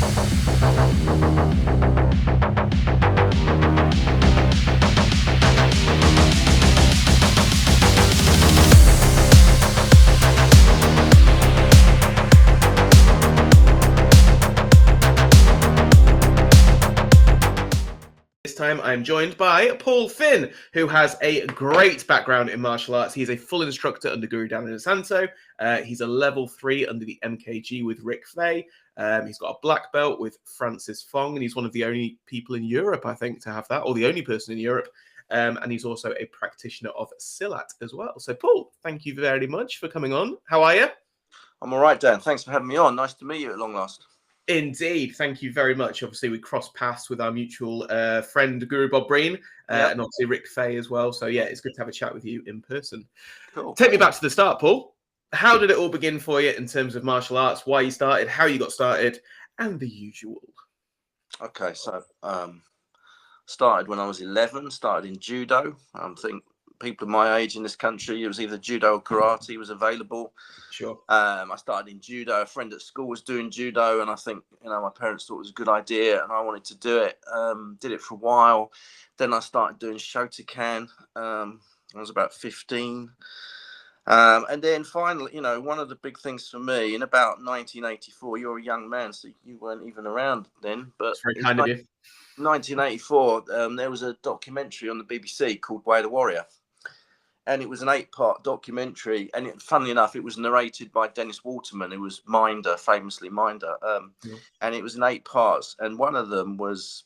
This time I'm joined by Paul Finn, who has a great background in martial arts. He's a full instructor under Guro down in Inosanto. He's a level 3 under the MKG with Rick Fay. He's got a black belt with Francis Fong, and he's one of the only people in Europe, I think, to have that, or the only person in Europe. And he's also a practitioner of Silat as well. So, Paul, thank you very much for coming on. How are you? I'm all right, Dan. Thanks for having me on. Nice to meet you at long last. Indeed, thank you very much. Obviously, we crossed paths with our mutual friend Guru Bob Breen, and obviously Rick Fay as well. So yeah, it's good to have a chat with you in person. Cool. Take me back to the start, Paul. How did it all begin for you in terms of martial arts? Why you started? How you got started? And the usual. Okay, so started when I was 11. Started in judo. I think people of my age in this country, it was either judo or karate was available. Sure. I started in judo. A friend at school was doing judo, and I think my parents thought it was a good idea, and I wanted to do it. Did it for a while. Then I started doing Shotokan. I was about 15. And then finally, one of the big things for me in about 1984, you're a young man, so you weren't even around then, but it's very kind of you. 1984, there was a documentary on the BBC called Way of the Warrior. And it was an 8-part documentary. And funnily enough, it was narrated by Dennis Waterman, who was Minder, famously Minder. And it was in 8 parts. And one of them was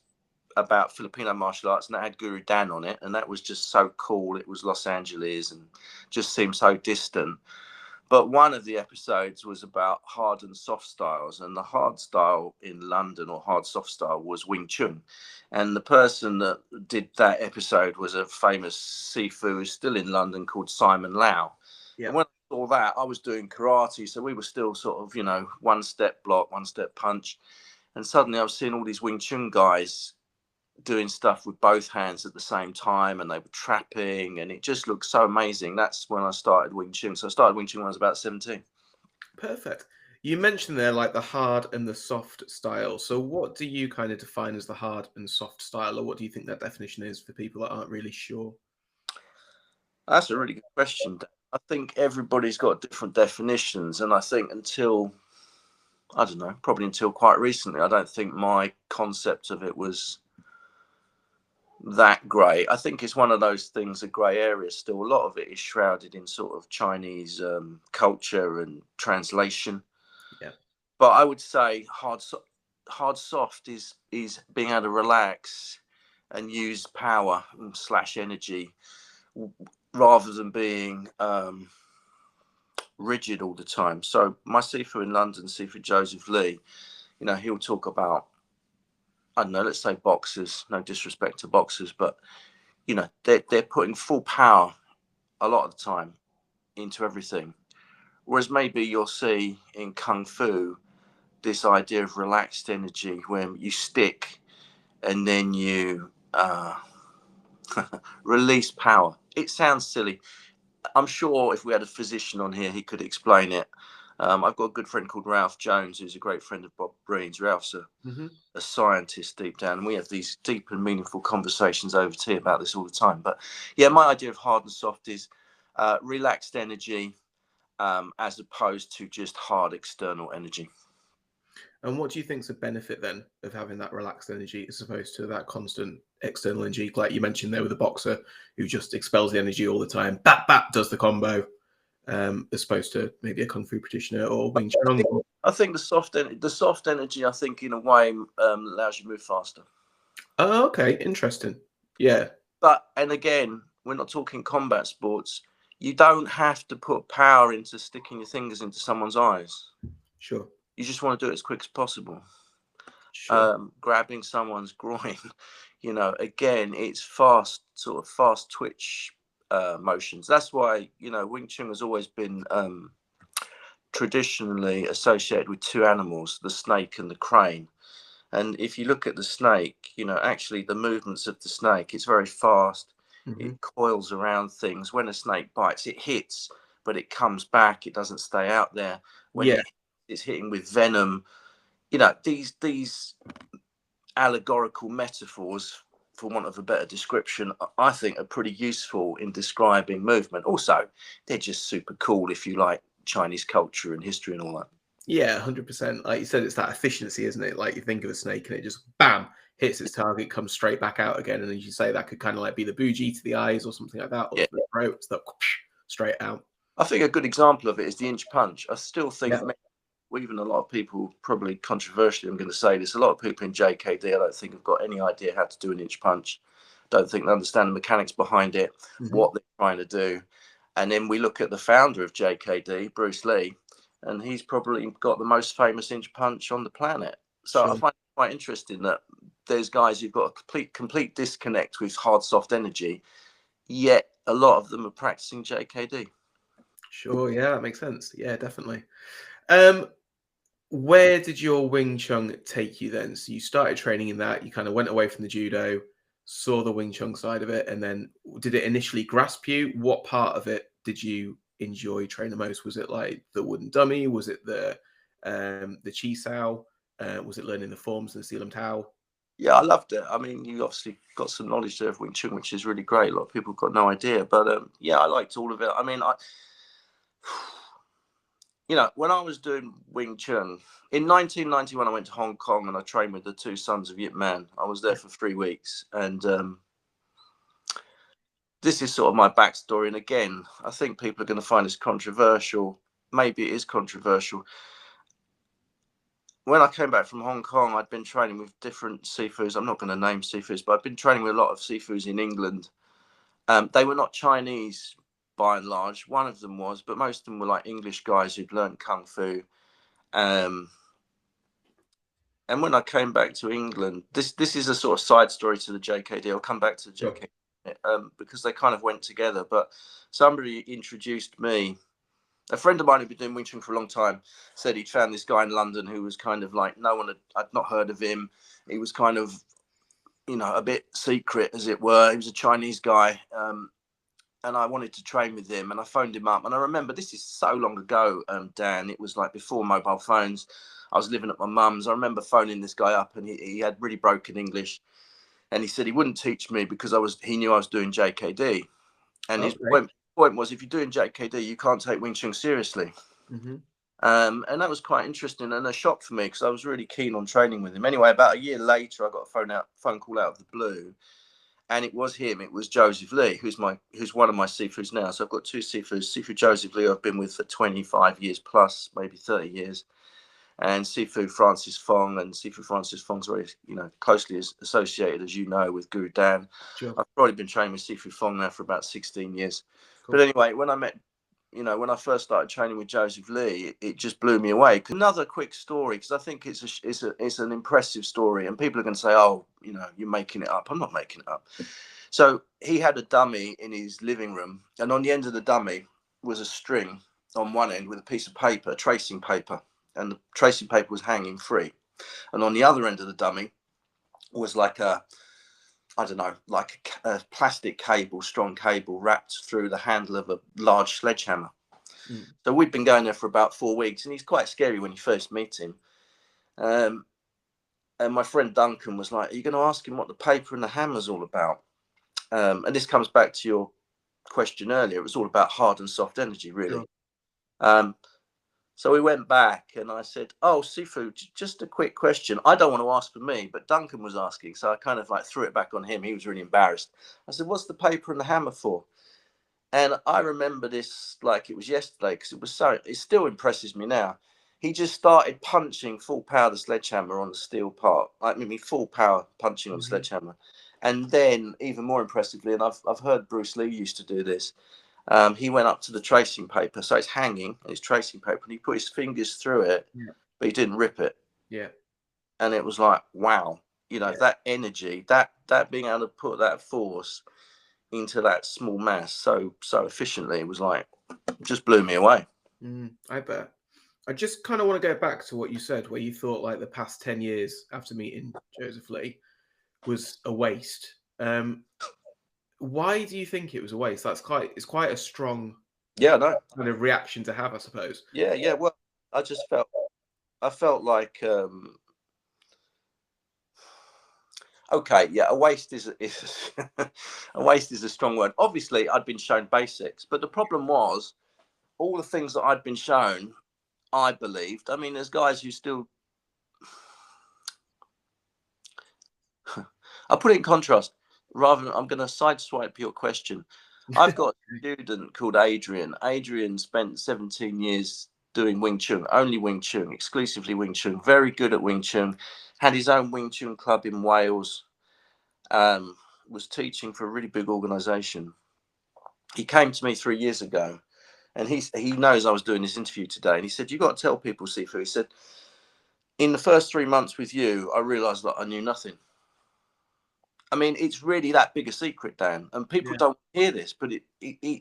about Filipino martial arts, and that had Guru Dan on it. And that was just so cool. It was Los Angeles and just seemed so distant. But one of the episodes was about hard and soft styles. And the hard style in London, or hard soft style, was Wing Chun. And the person that did that episode was a famous Sifu who's still in London called Simon Lau. Yeah. And when I saw that, I was doing karate. So we were still sort of, one step block, one step punch. And suddenly I was seeing all these Wing Chun guys doing stuff with both hands at the same time, and they were trapping, and it just looked so amazing. That's when I started Wing Chun. So I started Wing Chun when I was about 17. Perfect. You mentioned there like the hard and the soft style. So what do you kind of define as the hard and soft style, or what do you think that definition is for people that aren't really sure? That's a really good question. I think everybody's got different definitions, and I think probably until quite recently, I don't think my concept of it was that great. I think it's one of those things, a grey area still. A lot of it is shrouded in sort of Chinese culture and translation. Yeah. But I would say hard soft is being able to relax and use power / energy rather than being rigid all the time. So my Sifu in London, Sifu Joseph Lee, he'll talk about, I don't know, let's say boxers, no disrespect to boxers, but, they're putting full power a lot of the time into everything. Whereas maybe you'll see in Kung Fu this idea of relaxed energy where you stick and then you release power. It sounds silly. I'm sure if we had a physician on here, he could explain it. I've got a good friend called Ralph Jones, who's a great friend of Bob Breen's. Ralph's a scientist deep down, and we have these deep and meaningful conversations over tea about this all the time. But yeah, my idea of hard and soft is relaxed energy as opposed to just hard external energy. And what do you think's the benefit then of having that relaxed energy as opposed to that constant external energy, like you mentioned there with a boxer who just expels the energy all the time, bap, does the combo, as opposed to maybe a Kung Fu practitioner or Wing Chun? I think the soft energy, I think, in a way, allows you to move faster. Oh, okay. Interesting. Yeah. And again, we're not talking combat sports. You don't have to put power into sticking your fingers into someone's eyes. Sure. You just want to do it as quick as possible. Sure. Grabbing someone's groin, again, it's fast twitch motions. That's why, Wing Chun has always been traditionally associated with 2 animals, the snake and the crane. And if you look at the snake, actually the movements of the snake, it's very fast. Mm-hmm. It coils around things. When a snake bites, it hits, but it comes back. It doesn't stay out there. When it's hitting with venom, you know, these allegorical metaphors, for want of a better description, I think are pretty useful in describing movement. Also, they're just super cool if you like Chinese culture and history and all that. Yeah, 100%. Like you said, it's that efficiency, isn't it? Like you think of a snake and it just bam hits its target, comes straight back out again, and as you say, that could kind of like be the bougie to the eyes or something like that, or Yeah. to the throat, it's that straight out. I think a good example of it is the inch punch. I still think, Yeah. even a lot of people, probably controversially, I'm going to say this, a lot of people in JKD, I don't think have got any idea how to do an inch punch. Don't think they understand the mechanics behind it, what they're trying to do. And then we look at the founder of JKD, Bruce Lee, and he's probably got the most famous inch punch on the planet. So Sure. I find it quite interesting that there's guys who've got a complete disconnect with hard, soft energy, yet a lot of them are practicing JKD. Sure, yeah, that makes sense. Yeah, definitely. Where did your Wing Chun take you then? So you started training in that, you kind of went away from the judo, saw the Wing Chun side of it, and then did it initially grasp you? What part of it did you enjoy training the most? Was it like the wooden dummy? Was it the chi sao? Was it learning the forms and the Sealam Tao? Yeah, I loved it. I mean, you obviously got some knowledge there of Wing Chun, which is really great. A lot of people got no idea, but yeah, I liked all of it. I mean, you know, when I was doing Wing Chun in 1991, I went to Hong Kong and I trained with the two sons of Yip Man. I was there for 3 weeks, and this is sort of my backstory. And again, I think people are going to find this controversial. Maybe it is controversial. When I came back from Hong Kong, I'd been training with different Sifus. I'm not going to name Sifus, but I'd been training with a lot of Sifus in England. They were not Chinese by and large. One of them was, but most of them were like English guys who'd learned Kung Fu. And when I came back to England, this is a sort of side story to the JKD. I'll come back to the JKD because they kind of went together. But somebody introduced me. A friend of mine who'd been doing Wing Chun for a long time said he'd found this guy in London who was kind of like, no one I'd not heard of him. He was kind of, you know, a bit secret, as it were. He was a Chinese guy. And I wanted to train with him, and I phoned him up. And I remember, this is so long ago, Dan, it was like before mobile phones. I was living at my mum's. I remember phoning this guy up, and he had really broken English. And he said he wouldn't teach me because he knew I was doing JKD. And his point was, if you're doing JKD, you can't take Wing Chun seriously. And that was quite interesting and a shock for me because I was really keen on training with him. Anyway, about a year later, I got a phone call out of the blue, and it was him. It was Joseph Lee, who's one of my Sifus now. So I've got two Sifus. Sifu Joseph Lee, I've been with for 25 years plus, maybe 30 years, and Sifu Francis Fong. And Sifu Francis Fong's very, you know, closely associated, as you know, with Guru Dan. Sure. I've probably been training with Sifu Fong now for about 16 years. Cool. But anyway, when I first started training with Joseph Lee, it just blew me away. Another quick story, because I think it's an impressive story, and people are going to say, "Oh, you know, you're making it up." I'm not making it up. So he had a dummy in his living room, and on the end of the dummy was a string on one end with a piece of paper, tracing paper, and the tracing paper was hanging free. And on the other end of the dummy was like a plastic cable, strong cable wrapped through the handle of a large sledgehammer. So we'd been going there for about 4 weeks, and he's quite scary when you first meet him. And my friend Duncan was like, "Are you going to ask him what the paper and the hammer's all about?" And this comes back to your question earlier. It was all about hard and soft energy, really. Sure. So we went back, and I said, "Oh, Sifu, just a quick question. I don't want to ask for me, but Duncan was asking." So I kind of like threw it back on him. He was really embarrassed. I said, "What's the paper and the hammer for?" And I remember this like it was yesterday because it still impresses me now. He just started punching full power the sledgehammer on the steel part. I mean, full power punching on the sledgehammer. And then, even more impressively, and I've heard Bruce Lee used to do this, he went up to the tracing paper. So it's hanging, it's tracing paper, and he put his fingers through it, but he didn't rip it. Yeah. And it was like, wow, you know, that energy, that being able to put that force into that small mass so efficiently, it was like, just blew me away. I bet. I just kind of want to go back to what you said, where you thought like the past 10 years after meeting Joseph Lee was a waste. Why do you think it was a waste? It's quite a strong kind of reaction to have, I suppose. Yeah. Well, I just felt I felt like okay, yeah, a waste is a waste is a strong word. Obviously, I'd been shown basics, but the problem was all the things that I'd been shown, I believed. I mean, there's guys who still. I'll put it in contrast. Rather than I'm going to sideswipe your question. I've got a student called Adrian. Adrian spent 17 years doing Wing Chun, only Wing Chun, exclusively Wing Chun. Very good at Wing Chun. Had his own Wing Chun club in Wales. Was teaching for a really big organisation. He came to me 3 years ago, and he knows I was doing this interview today, and he said, "You've got to tell people, Sifu." He said, "In the first 3 months with you, I realised that I knew nothing." I mean, it's really that big a secret, Dan, and people Yeah. don't hear this, but it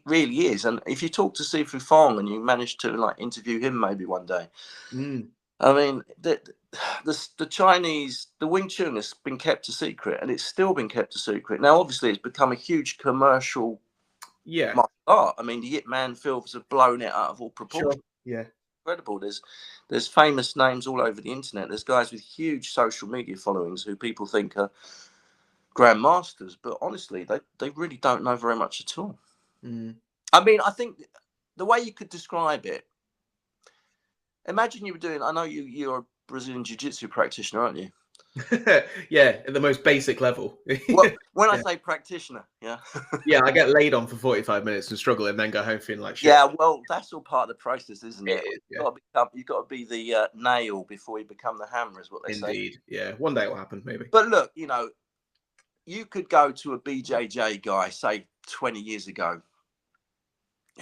really is. And if you talk to Sifu Fong and you manage to like interview him maybe one day, I mean, the Chinese, the Wing Chun has been kept a secret, and it's still been kept a secret. Now, obviously, it's become a huge commercial martial art. I mean, the Ip Man films have blown it out of all proportion. Sure. Yeah. Incredible. There's famous names all over the internet. There's guys with huge social media followings who people think are grandmasters, but honestly, they really don't know very much at all. I mean, I think the way you could describe it, imagine you were doing, I know you're a Brazilian jiu-jitsu practitioner, aren't you? Yeah, at the most basic level. Well, when I say practitioner, yeah. Yeah, I get laid on for 45 minutes and struggle and then go home feeling like shit. Yeah, well, that's all part of the process, isn't it? Yeah. You've got to be the nail before you become the hammer, is what they say. Indeed. Yeah, one day it will happen, maybe. But look, you know, you could go to a BJJ guy, say 20 years ago,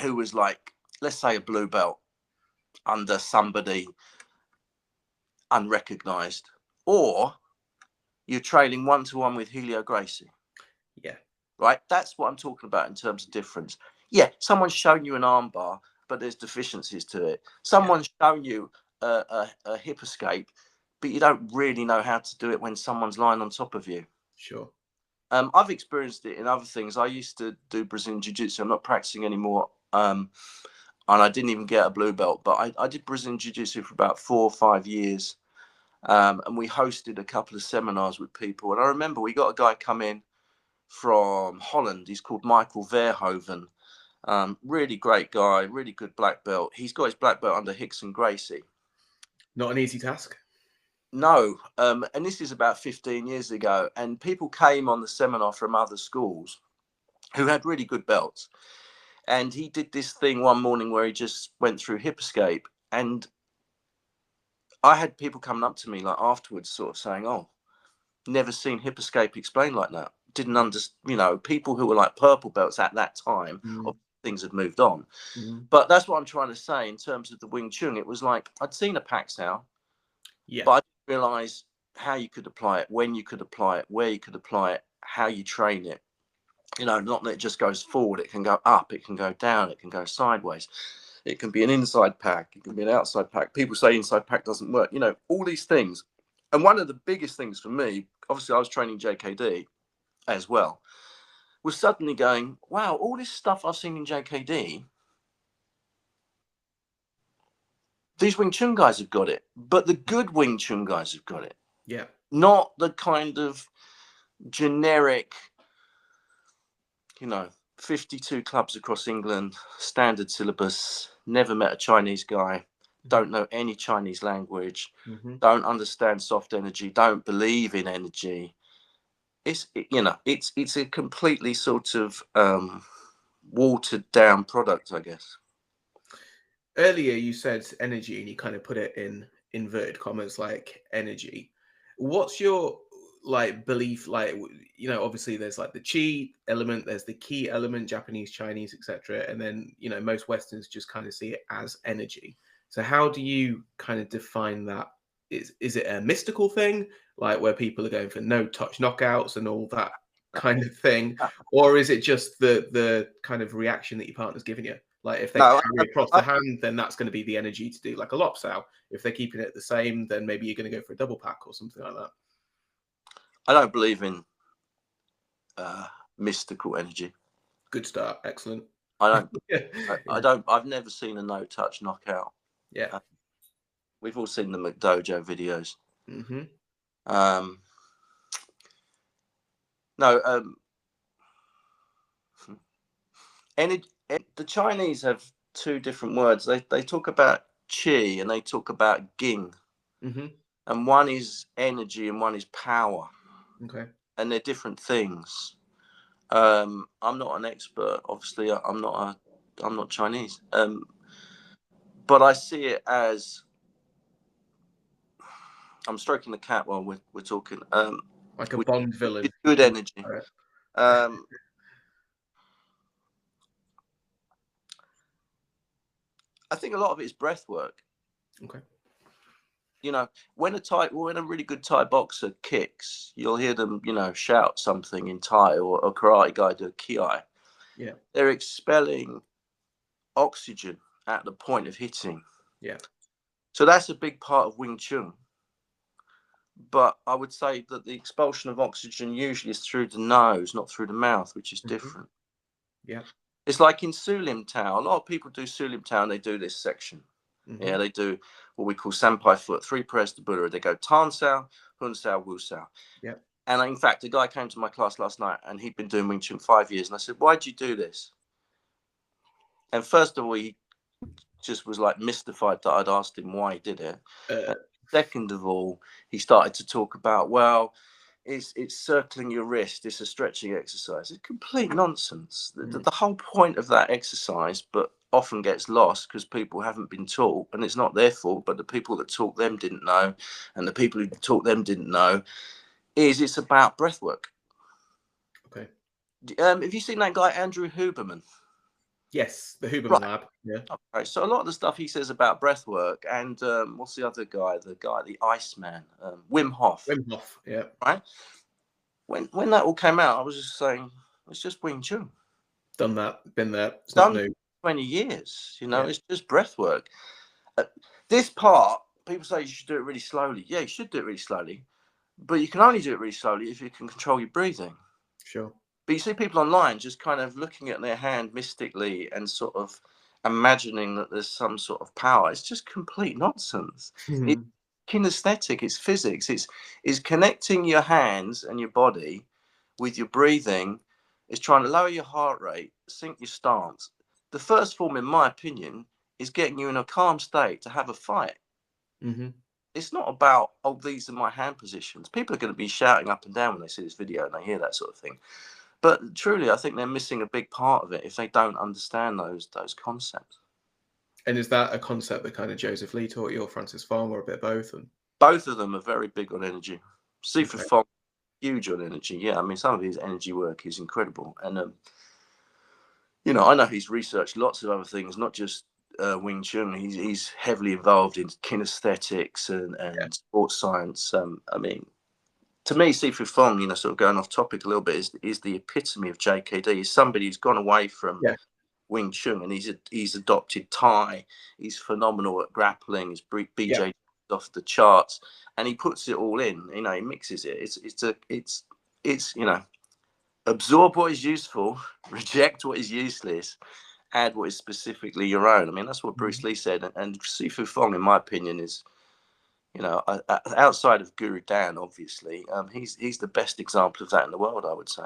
who was like, let's say a blue belt under somebody unrecognized, or you're trailing 1-to-1 with Helio Gracie. Yeah. Right? That's what I'm talking about in terms of difference. Yeah, someone's shown you an armbar, but there's deficiencies to it. Someone's shown you a hip escape, but you don't really know how to do it when someone's lying on top of you. Sure. I've experienced it in other things. I used to do Brazilian Jiu-Jitsu. I'm not practicing anymore. And I didn't even get a blue belt, but I did Brazilian Jiu-Jitsu for about 4 or 5 years. And we hosted a couple of seminars with people. And I remember we got a guy come in from Holland. He's called Michael Verhoeven. Really great guy, really good black belt. He's got his black belt under Hickson Gracie. Not an easy task. No, and this is about 15 years ago, and people came on the seminar from other schools who had really good belts. And he did this thing one morning where he just went through hip escape, and I had people coming up to me like afterwards sort of saying, "Oh, never seen hip escape explained like that. Didn't understand," you know, people who were like purple belts at that time, things had moved on. But that's what I'm trying to say in terms of the Wing Chun. It was like I'd seen a Pak Sao, but I didn't realise how you could apply it, when you could apply it, where you could apply it, how you train it. You know, not that it just goes forward. It can go up, it can go down, it can go sideways. It can be an inside pack, it can be an outside pack. People say inside pack doesn't work. You know, all these things. And one of the biggest things for me, obviously I was training JKD as well, was suddenly going, wow, all this stuff I've seen in JKD, these Wing Chun guys have got it. But the good Wing Chun guys have got it. Yeah. Not the kind of generic, you know, 52 clubs across England, standard syllabus, never met a Chinese guy, don't know any Chinese language, don't understand soft energy, don't believe in energy. It's a completely sort of watered down product, I guess. Earlier you said energy and you kind of put it in inverted commas like energy. What's your like belief, like, you know, obviously there's like the chi element, there's the ki element, Japanese, Chinese, etc., and then, you know, most Westerns just kind of see it as energy. So how do you kind of define that? Is it a mystical thing, like where people are going for no touch knockouts and all that kind of thing, or is it just the kind of reaction that your partner's giving you? Like if they carry across the hand, then that's going to be the energy to do like a lopsao. If they're keeping it the same, then maybe you're going to go for a double pack or something like that. I don't believe in mystical energy. Good start. Excellent. I don't. I don't. I've never seen a no touch knockout. Yeah. We've all seen the McDojo videos. Mm-hmm. No, the Chinese have two different words. They talk about qi and they talk about ging, Mm-hmm. and one is energy and one is power, Okay. and they're different things. I'm not an expert, obviously. I'm not Chinese, but I see it as, I'm stroking the cat while we're talking. Like a Bond villain. Good energy. Um, I think a lot of it is breath work. Okay. You know, when a really good Thai boxer kicks, you'll hear them, shout something in Thai, or a karate guy do a kiai. Yeah. They're expelling oxygen at the point of hitting. Yeah. So that's a big part of Wing Chun. But I would say that the expulsion of oxygen usually is through the nose, not through the mouth, which is different. Yeah. It's like in Sulim Tao. A lot of people do Sulim Tao and they do this section. Mm-hmm. Yeah, they do what we call Sampai foot, 3 prayers to Buddha. They go Tan Sao, Hun Sao, Wu Sao. Yeah. And in fact, a guy came to my class last night and he'd been doing Wing Chun 5 years. And I said, why'd you do this? And first of all, he just was like mystified that I'd asked him why he did it. Second of all, he started to talk about, well, it's circling your wrist. It's a stretching exercise. It's complete nonsense. The whole point of that exercise, but often gets lost because people haven't been taught, and it's not their fault, but the people that taught them didn't know, and the people who taught them didn't know, is it's about breath work. Okay. Have you seen that guy, Andrew Huberman? Yes, the Huberman Lab. Yeah. Okay, so a lot of the stuff he says about breath work, and what's the other guy? The Iceman, Wim Hof. Wim Hof. Yeah. Right. When that all came out, I was just saying, it's just Wing Chun. Done that. Been there. It's Done not new. 20 years. Yeah. It's just breath work. This part, people say you should do it really slowly. Yeah, you should do it really slowly, but you can only do it really slowly if you can control your breathing. Sure. But you see people online just kind of looking at their hand mystically and sort of imagining that there's some sort of power. It's just complete nonsense. It's kinesthetic, it's physics, it's connecting your hands and your body with your breathing. It's trying to lower your heart rate, sync your stance. The first form, in my opinion, is getting you in a calm state to have a fight. Mm-hmm. It's not about, oh, these are my hand positions. People are going to be shouting up and down when they see this video and they hear that sort of thing. But truly, I think they're missing a big part of it if they don't understand those concepts. And is that a concept that kind of Joseph Lee taught you, or Francis Fong, or a bit of both? And both of them are very big on energy. Sifu Fong, huge on energy. Yeah, I mean, some of his energy work is incredible. And, I know he's researched lots of other things, not just Wing Chun. He's heavily involved in kinesthetics and sports science. I mean, to me, Sifu Fong, sort of going off topic a little bit, is the epitome of JKD. He's somebody who's gone away from Wing Chun and he's adopted Thai. He's phenomenal at grappling. His BJ off the charts, and he puts it all in. He mixes it. It's absorb what is useful, reject what is useless, add what is specifically your own. I mean, that's what Bruce Lee said. And Sifu Fong, in my opinion, is, outside of Guru Dan, obviously, he's the best example of that in the world, I would say.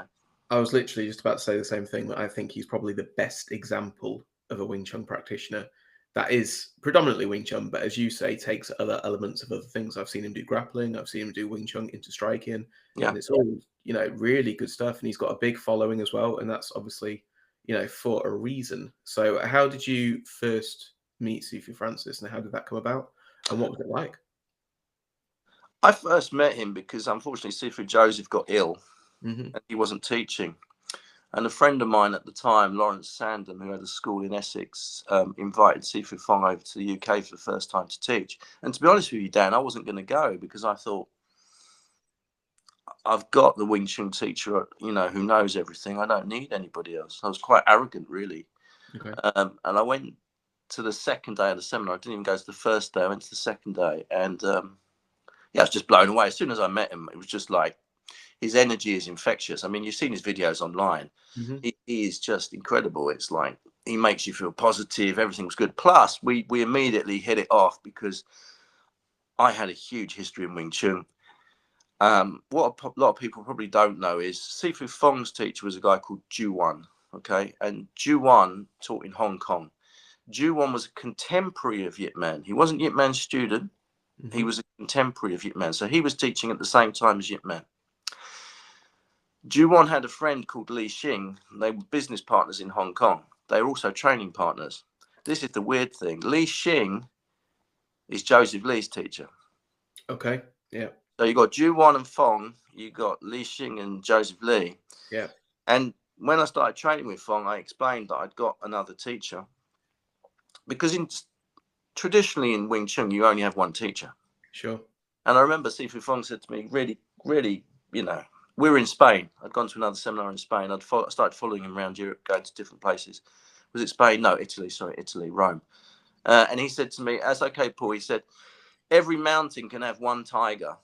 I was literally just about to say the same thing, that I think he's probably the best example of a Wing Chun practitioner that is predominantly Wing Chun, but as you say, takes other elements of other things. I've seen him do grappling, I've seen him do Wing Chun into striking, and it's all, really good stuff. And he's got a big following as well, and that's obviously, for a reason. So how did you first meet Sifu Francis, and how did that come about, and what was it like? I first met him because, unfortunately, Sifu Joseph got ill and he wasn't teaching. And a friend of mine at the time, Lawrence Sandham, who had a school in Essex, invited Sifu Fong over to the UK for the first time to teach. And to be honest with you, Dan, I wasn't going to go because I thought, I've got the Wing Chun teacher, who knows everything. I don't need anybody else. I was quite arrogant, really. Okay. And I went to the second day of the seminar. I didn't even go to the first day. I went to the second day. And I was just blown away. As soon as I met him, it was just like, his energy is infectious. I mean, you've seen his videos online. He is just incredible. It's like, he makes you feel positive. Everything's good. Plus, we immediately hit it off because I had a huge history in Wing Chun. What a lot of people probably don't know is Sifu Fong's teacher was a guy called Ju-Wan, okay? And Ju-Wan taught in Hong Kong. Ju-Wan was a contemporary of Yip Man. He wasn't Yip Man's student. He was a contemporary of Yip Man. So he was teaching at the same time as Yip Man. Ju-Wan had a friend called Li Xing. They were business partners in Hong Kong. They were also training partners. This is the weird thing. Li Xing is Joseph Lee's teacher. Okay. Yeah. So you got Ju-Wan and Fong, you got Li Xing and Joseph Lee. Yeah. And when I started training with Fong, I explained that I'd got another teacher. Because traditionally in Wing Chun, you only have one teacher. Sure. And I remember Sifu Fong said to me, really, we were in Spain. I'd gone to another seminar in Spain. I started following him around Europe, going to different places. Was it Spain? No, Italy, Rome. And he said to me, that's okay, Paul. He said, every mountain can have one tiger.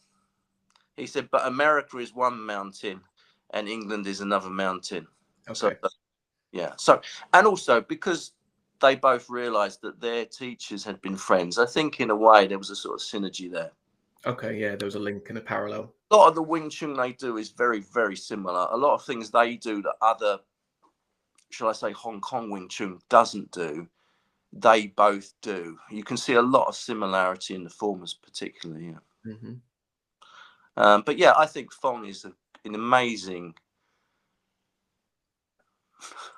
He said, but America is one mountain and England is another mountain. Okay. So, yeah. So, and also because they both realized that their teachers had been friends, I think in a way there was a sort of synergy there. Okay. Yeah. There was a link and a parallel. A lot of the Wing Chun they do is very, very similar. A lot of things they do that other, shall I say, Hong Kong Wing Chun doesn't do, they both do. You can see a lot of similarity in the formers, particularly. Yeah. But yeah, I think Fong is an amazing.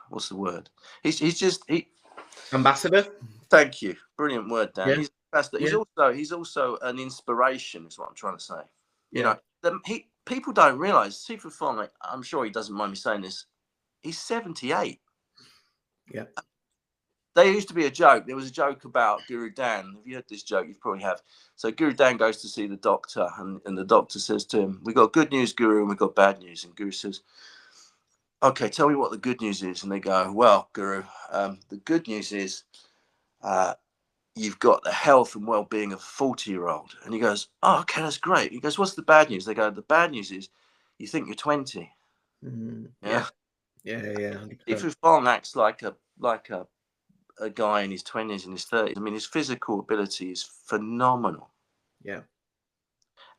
What's the word? He's Ambassador. Thank you, brilliant word, Dan. Yeah. He's ambassador. He's also an inspiration. Is what I'm trying to say. Yeah. You know, people don't realize Sifu Fong. I'm sure he doesn't mind me saying this. He's 78. Yeah. There used to be a joke. There was a joke about Guru Dan. Have you heard this joke? You probably have. So Guru Dan goes to see the doctor, and the doctor says to him, "We got good news, Guru, and we got bad news." And Guru says, "Okay, tell me what the good news is." And they go, "Well, Guru, the good news is you've got the health and well-being of a 40-year-old." And he goes, "Oh, okay, that's great." He goes, "What's the bad news?" They go, "The bad news is you think you're 20." Yeah. 100%. If Fong acts like a guy in his 20s and his 30s, I mean, his physical ability is phenomenal. Yeah.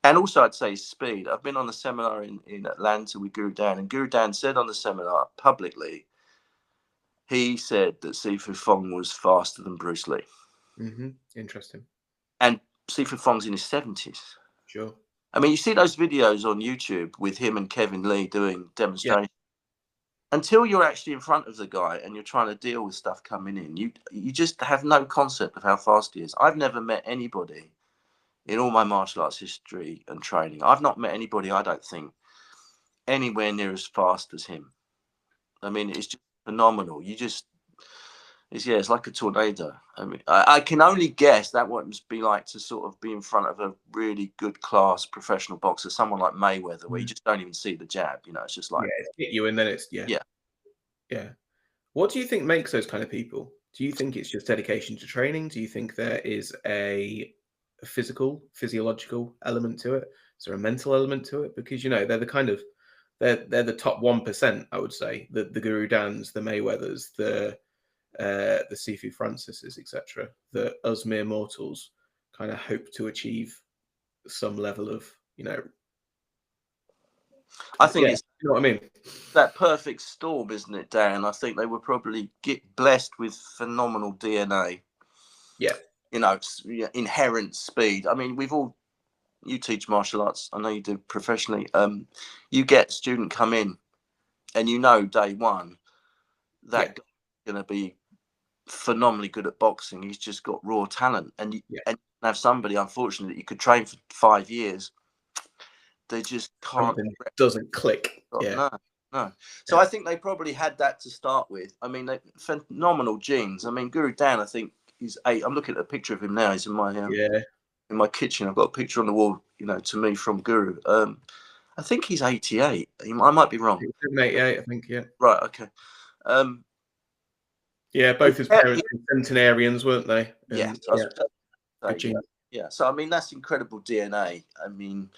And also, I'd say speed. I've been on a seminar in Atlanta with Guru Dan, and Guru Dan said on the seminar publicly, he said that Sifu Fong was faster than Bruce Lee. Interesting. And Sifu Fong's in his 70s. Sure. I mean, you see those videos on YouTube with him and Kevin Lee doing demonstrations. Yeah. Until you're actually in front of the guy and you're trying to deal with stuff coming in, you just have no concept of how fast he is. I've never met anybody in all my martial arts history and training. I've not met anybody, I don't think, anywhere near as fast as him. I mean, it's just phenomenal. It's like a tornado. I mean, I can only guess that what it must be like to sort of be in front of a really good class professional boxer, someone like Mayweather, where you just don't even see the jab. It's just like it's hit you and then it's yeah. What do you think makes those kind of people? Do you think it's just dedication to training? Do you think there is a physiological element to it? Is there a mental element to it? Because they're the kind of they're the top 1%, I would say. The Guru Dans, the Mayweathers, the Sifu Francises, etc. That us mere mortals kind of hope to achieve some level of, I think it's, you know what I mean? That perfect storm, isn't it, Dan? I think they were probably blessed with phenomenal DNA. Yeah. Inherent speed. I mean, you teach martial arts. I know you do professionally. You get a student come in and day one, that guy's going to be phenomenally good at boxing. He's just got raw talent. And you have somebody, unfortunately, that you could train for 5 years. They just can't. Something doesn't click. No. So I think they probably had that to start with. I mean, phenomenal genes. I mean, Guru Dan, I think he's 8. I'm looking at a picture of him now. He's in my in my kitchen. I've got a picture on the wall, to me from Guru. I think he's 88. I might be wrong. 88, I think. Yeah. Right. Okay. Both his parents were centenarians, weren't they? And, yeah. So I mean, that's incredible DNA. I mean,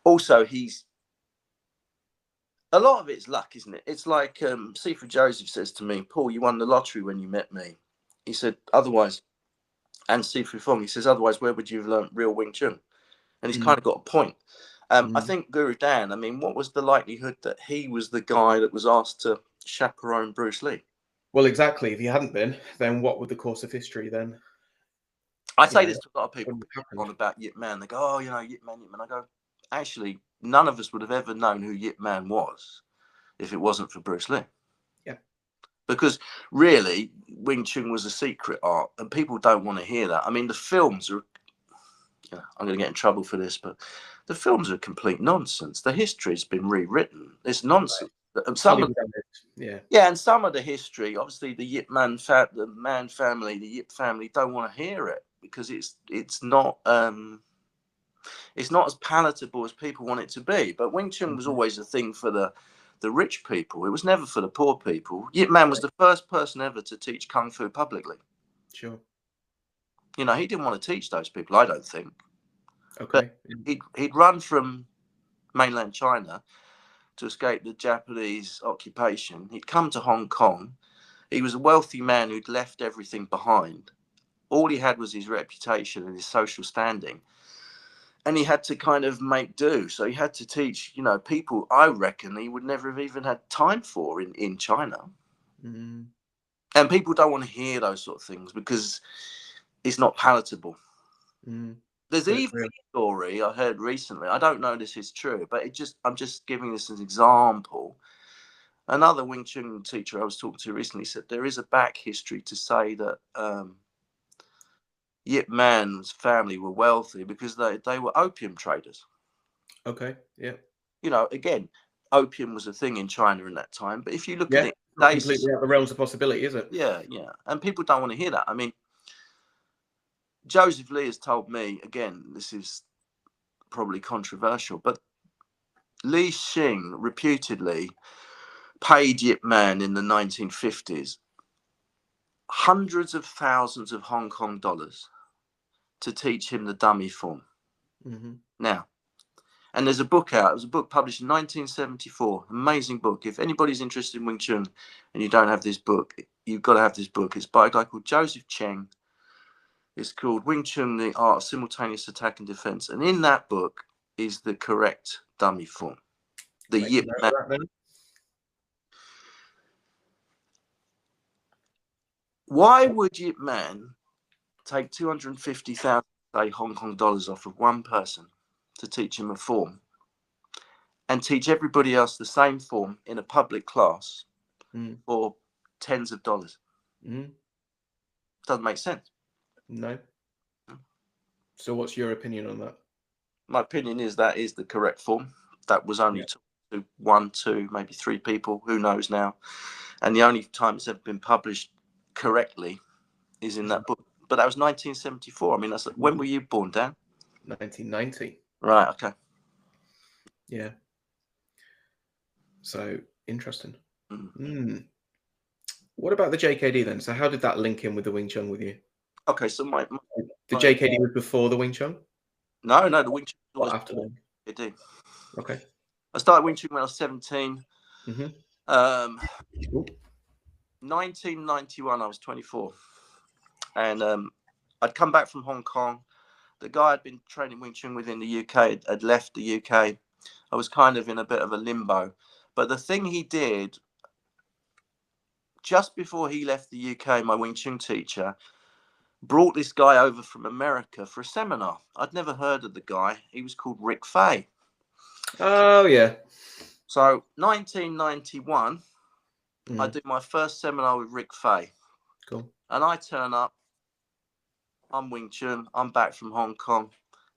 also a lot of it's luck, isn't it? It's like Sifu Joseph says to me, "Paul, you won the lottery when you met me." He said, "Otherwise," and Sifu Fong, he says, "Otherwise, where would you have learned real Wing Chun?" and he's kind of got a point. Mm. I think Guru Dan, I mean, what was the likelihood that he was the guy that was asked to chaperone Bruce Lee? Well, exactly. If he hadn't been, then what would the course of history then? I say this to a lot of people wouldn't have happened. on about Yip Man. They go, oh, you know, Yip Man, Yip Man. I go, actually, none of us would have ever known who Yip Man was if it wasn't for Bruce Lee. Yeah. Because really, Wing Chun was a secret art, and people don't want to hear that. I mean, the films are, you know, I'm going to get in trouble for this, but the films are complete nonsense. The history's been rewritten. It's nonsense. Right. And some of, yeah, and some of the history, obviously, the Yip Man, the Man family, the Yip family don't want to hear it because it's not as palatable as people want it to be. But Wing Chun was always a thing for the rich people. It was never for the poor people. Yip Man was the first person ever to teach Kung Fu publicly. Sure. You know, he didn't want to teach those people, I don't think. Okay. But he'd run from mainland China to escape the Japanese occupation. He'd come to Hong Kong. He was a wealthy man who'd left everything behind. All he had was his reputation and his social standing. And he had to kind of make do. So he had to teach, you know, people I reckon he would never have even had time for in China. Mm. And people don't want to hear those sort of things because it's not palatable. Mm. There's even a story I heard recently. I don't know this is true, but I'm just giving this as an example. Another Wing Chun teacher I was talking to recently said there is a back history to say that Yip Man's family were wealthy because they were opium traders. Okay, yeah. You know, again, opium was a thing in China in that time. But if you look at it, not completely out of the realms of possibility, is it? Yeah, yeah. And people don't want to hear that. I mean, Joseph Lee has told me, again, this is probably controversial, but Li Xing reputedly paid Yip Man in the 1950s hundreds of thousands of Hong Kong dollars to teach him the dummy form. Mm-hmm. Now, and there's a book out. It was a book published in 1974. Amazing book. If anybody's interested in Wing Chun and you don't have this book, you've got to have this book. It's by a guy called Joseph Cheng. It's called Wing Chun, The Art of Simultaneous Attack and Defense. And in that book is the correct dummy form. The Yip Man. Why would Yip Man take 250,000 Hong Kong dollars off of one person to teach him a form and teach everybody else the same form in a public class for tens of dollars? Doesn't make sense. No. So what's your opinion on that? My opinion is that is the correct form. That was only to 1, 2, maybe 3 people. Who knows now? And the only time it's ever been published correctly is in that book. But that was 1974. I mean, that's when were you born, Dan? 1990. Right. Okay. Yeah. So interesting. What about the JKD then? So how did that link in with the Wing Chun with you? Okay, so the JKD was before the Wing Chun? No, the Wing Chun was after the JKD. Okay. I started Wing Chun when I was 17. 1991, I was 24. And I'd come back from Hong Kong. The guy I'd been training Wing Chun with in the UK had left the UK. I was kind of in a bit of a limbo. But the thing he did, just before he left the UK, my Wing Chun teacher brought this guy over from America for a seminar. I'd never heard of the guy. He was called Rick Fay. Oh, yeah. So 1991, I did my first seminar with Rick Fay. Cool. And I turn up. I'm Wing Chun. I'm back from Hong Kong.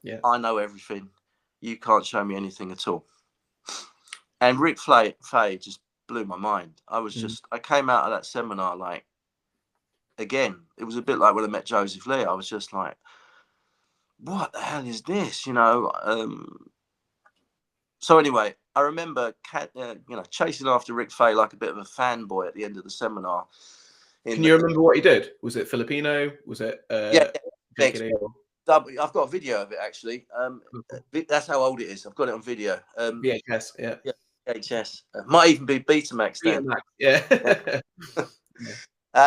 Yeah. I know everything. You can't show me anything at all. And Rick Fay just blew my mind. I was just, I came out of that seminar like, again, it was a bit like when I met Joseph Lee. I was just like, what the hell is this? You know? So anyway, I remember, chasing after Rick Fay like a bit of a fanboy at the end of the seminar. Can you remember what he did? Was it Filipino? Was it JKD? I've got a video of it actually. That's how old it is. I've got it on video. VHS, yeah. VHS. Might even be Betamax then. Yeah.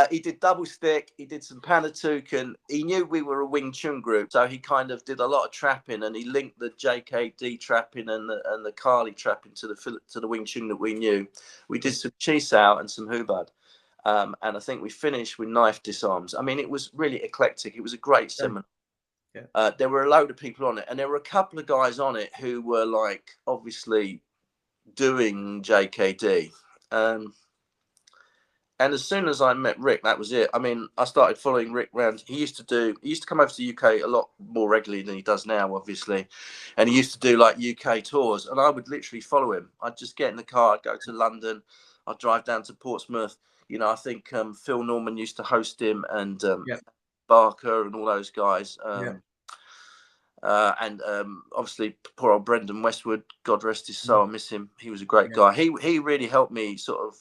He did double stick. He did some Panatukan. He knew we were a Wing Chun group, so he kind of did a lot of trapping, and he linked the JKD trapping and the Kali trapping to the Wing Chun that we knew. We did some Chi Sao and some Hubad, and I think we finished with knife disarms. I mean, it was really eclectic. It was a great seminar. Yeah. There were a load of people on it, and there were a couple of guys on it who were like obviously doing JKD. And as soon as I met Rick, that was it. I mean, I started following Rick around. He used to come over to the UK a lot more regularly than he does now, obviously. And he used to do like UK tours, and I would literally follow him. I'd just get in the car, I'd go to London, I'd drive down to Portsmouth. You know, I think Phil Norman used to host him, and Barker and all those guys. And obviously poor old Brendan Westwood, God rest his soul, I miss him. He was a great guy. He really helped me sort of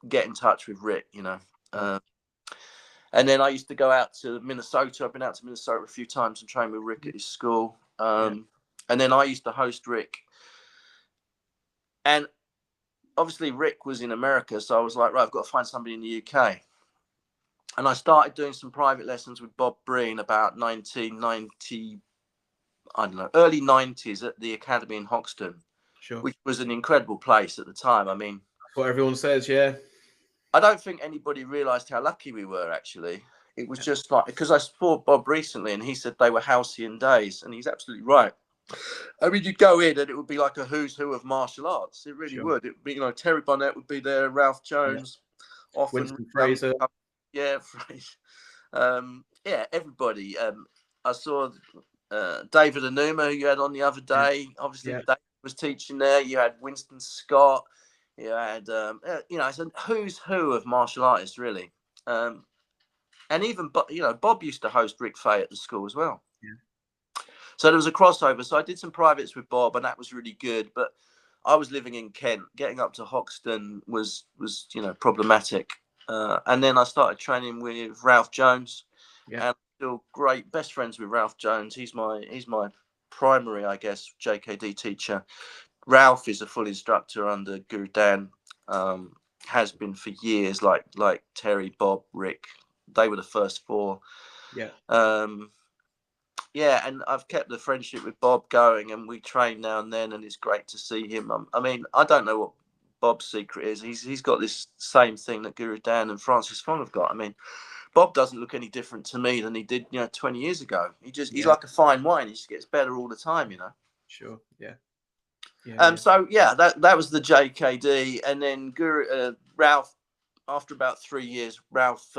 get in touch with Rick, you know. And then I used to go out to Minnesota. I've been out to Minnesota a few times and train with Rick at his school. And then I used to host Rick. And obviously Rick was in America, so I was like, right, I've got to find somebody in the UK. And I started doing some private lessons with Bob Breen about 1990, I don't know, early 90s at the Academy in Hoxton, which was an incredible place at the time. I mean, what everyone says, yeah. I don't think anybody realised how lucky we were, actually. It was just like, because I saw Bob recently and he said they were halcyon days, and he's absolutely right. I mean, you'd go in and it would be like a who's who of martial arts. It really would. It would be, you know, Terry Barnett would be there, Ralph Jones, often Winston Fraser. everybody. I saw David Anuma, who you had on the other day. Obviously, David was teaching there. You had Winston Scott. You had, you know, it's a who's who of martial artists, really. And even, you know, Bob used to host Rick Fay at the school as well. So there was a crossover. So I did some privates with Bob, and that was really good. But I was living in Kent. Getting up to Hoxton was you know, problematic. And then I started training with Ralph Jones. And I'm still great, best friends with Ralph Jones. He's my primary, I guess, JKD teacher. Ralph is a full instructor under Guru Dan. Has been for years, like Terry, Bob, Rick. They were the first four. And I've kept the friendship with Bob going, and we train now and then, and it's great to see him. I mean, I don't know what Bob's secret is. He's got this same thing that Guru Dan and Francis Fong have got. I mean, Bob doesn't look any different to me than he did, you know, 20 years ago. He's like a fine wine. He just gets better all the time, you know. So that was the JKD, and then Ralph. After about 3 years, Ralph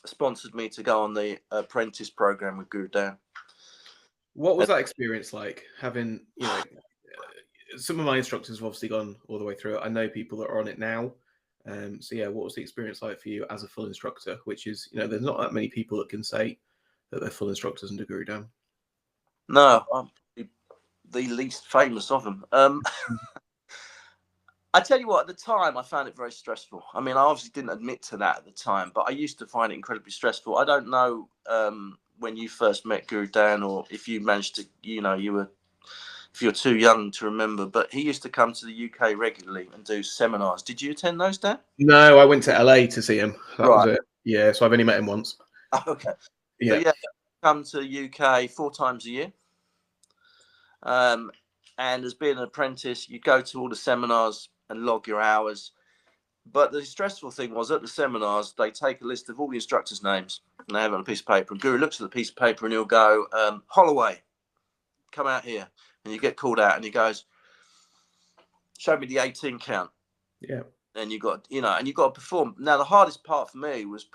sponsored me to go on the apprentice program with Guru Dan. What was that experience like? Having, you know, some of my instructors have obviously gone all the way through it. I know people that are on it now. So yeah, what was the experience like for you as a full instructor? Which is, you know, there's not that many people that can say that they're full instructors under Guru Dan. No, I'm the least famous of them. I tell you what, at the time, I found it very stressful. I mean, I obviously didn't admit to that at the time, but I used to find it incredibly stressful. I don't know when you first met Guru Dan, or if you managed to, you know, if you're too young to remember, but he used to come to the UK regularly and do seminars. Did you attend those, Dan? No, I went to LA to see him. That was it. Yeah, so I've only met him once. Okay. Yeah. So, yeah, come to the UK 4 times a year. And as being an apprentice, you go to all the seminars and log your hours. But the stressful thing was, at the seminars, they take a list of all the instructors' names and they have it on a piece of paper. And Guru looks at the piece of paper and he'll go, Holloway, come out here. And you get called out and he goes, show me the 18 count. Yeah. And you got, you know, and you got to perform. Now, the hardest part for me was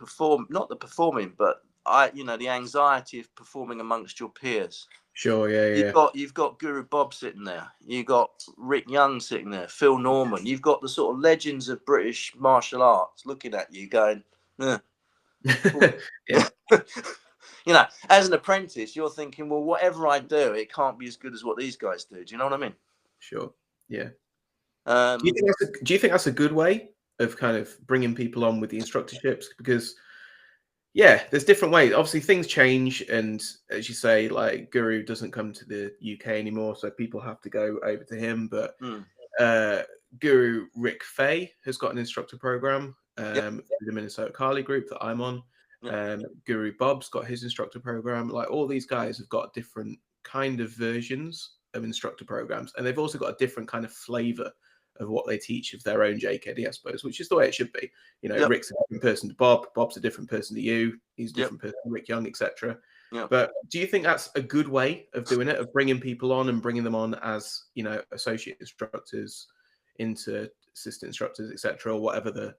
not the performing, but the anxiety of performing amongst your peers. Sure, yeah. You've got Guru Bob sitting there. You've got Rick Young sitting there. Phil Norman. You've got the sort of legends of British martial arts looking at you, going, yeah. You know, as an apprentice, you're thinking, well, whatever I do, it can't be as good as what these guys do. Do you know what I mean? Sure. Yeah. Do you think that's a good way of kind of bringing people on with the instructorships? Because yeah, there's different ways. Obviously, things change, and as you say, like Guru doesn't come to the UK anymore, so people have to go over to him. But Guru Rick Fay has got an instructor program. the Minnesota Kali group that I'm on. Guru Bob's got his instructor program. Like all these guys have got different kind of versions of instructor programs, and they've also got a different kind of flavor of what they teach of their own JKD, I suppose, which is the way it should be. You know, Rick's a different person to Bob, Bob's a different person to you, he's a different person to Rick Young, etc. But do you think that's a good way of doing it, of bringing people on and bringing them on as, you know, associate instructors into assistant instructors, etc., or whatever the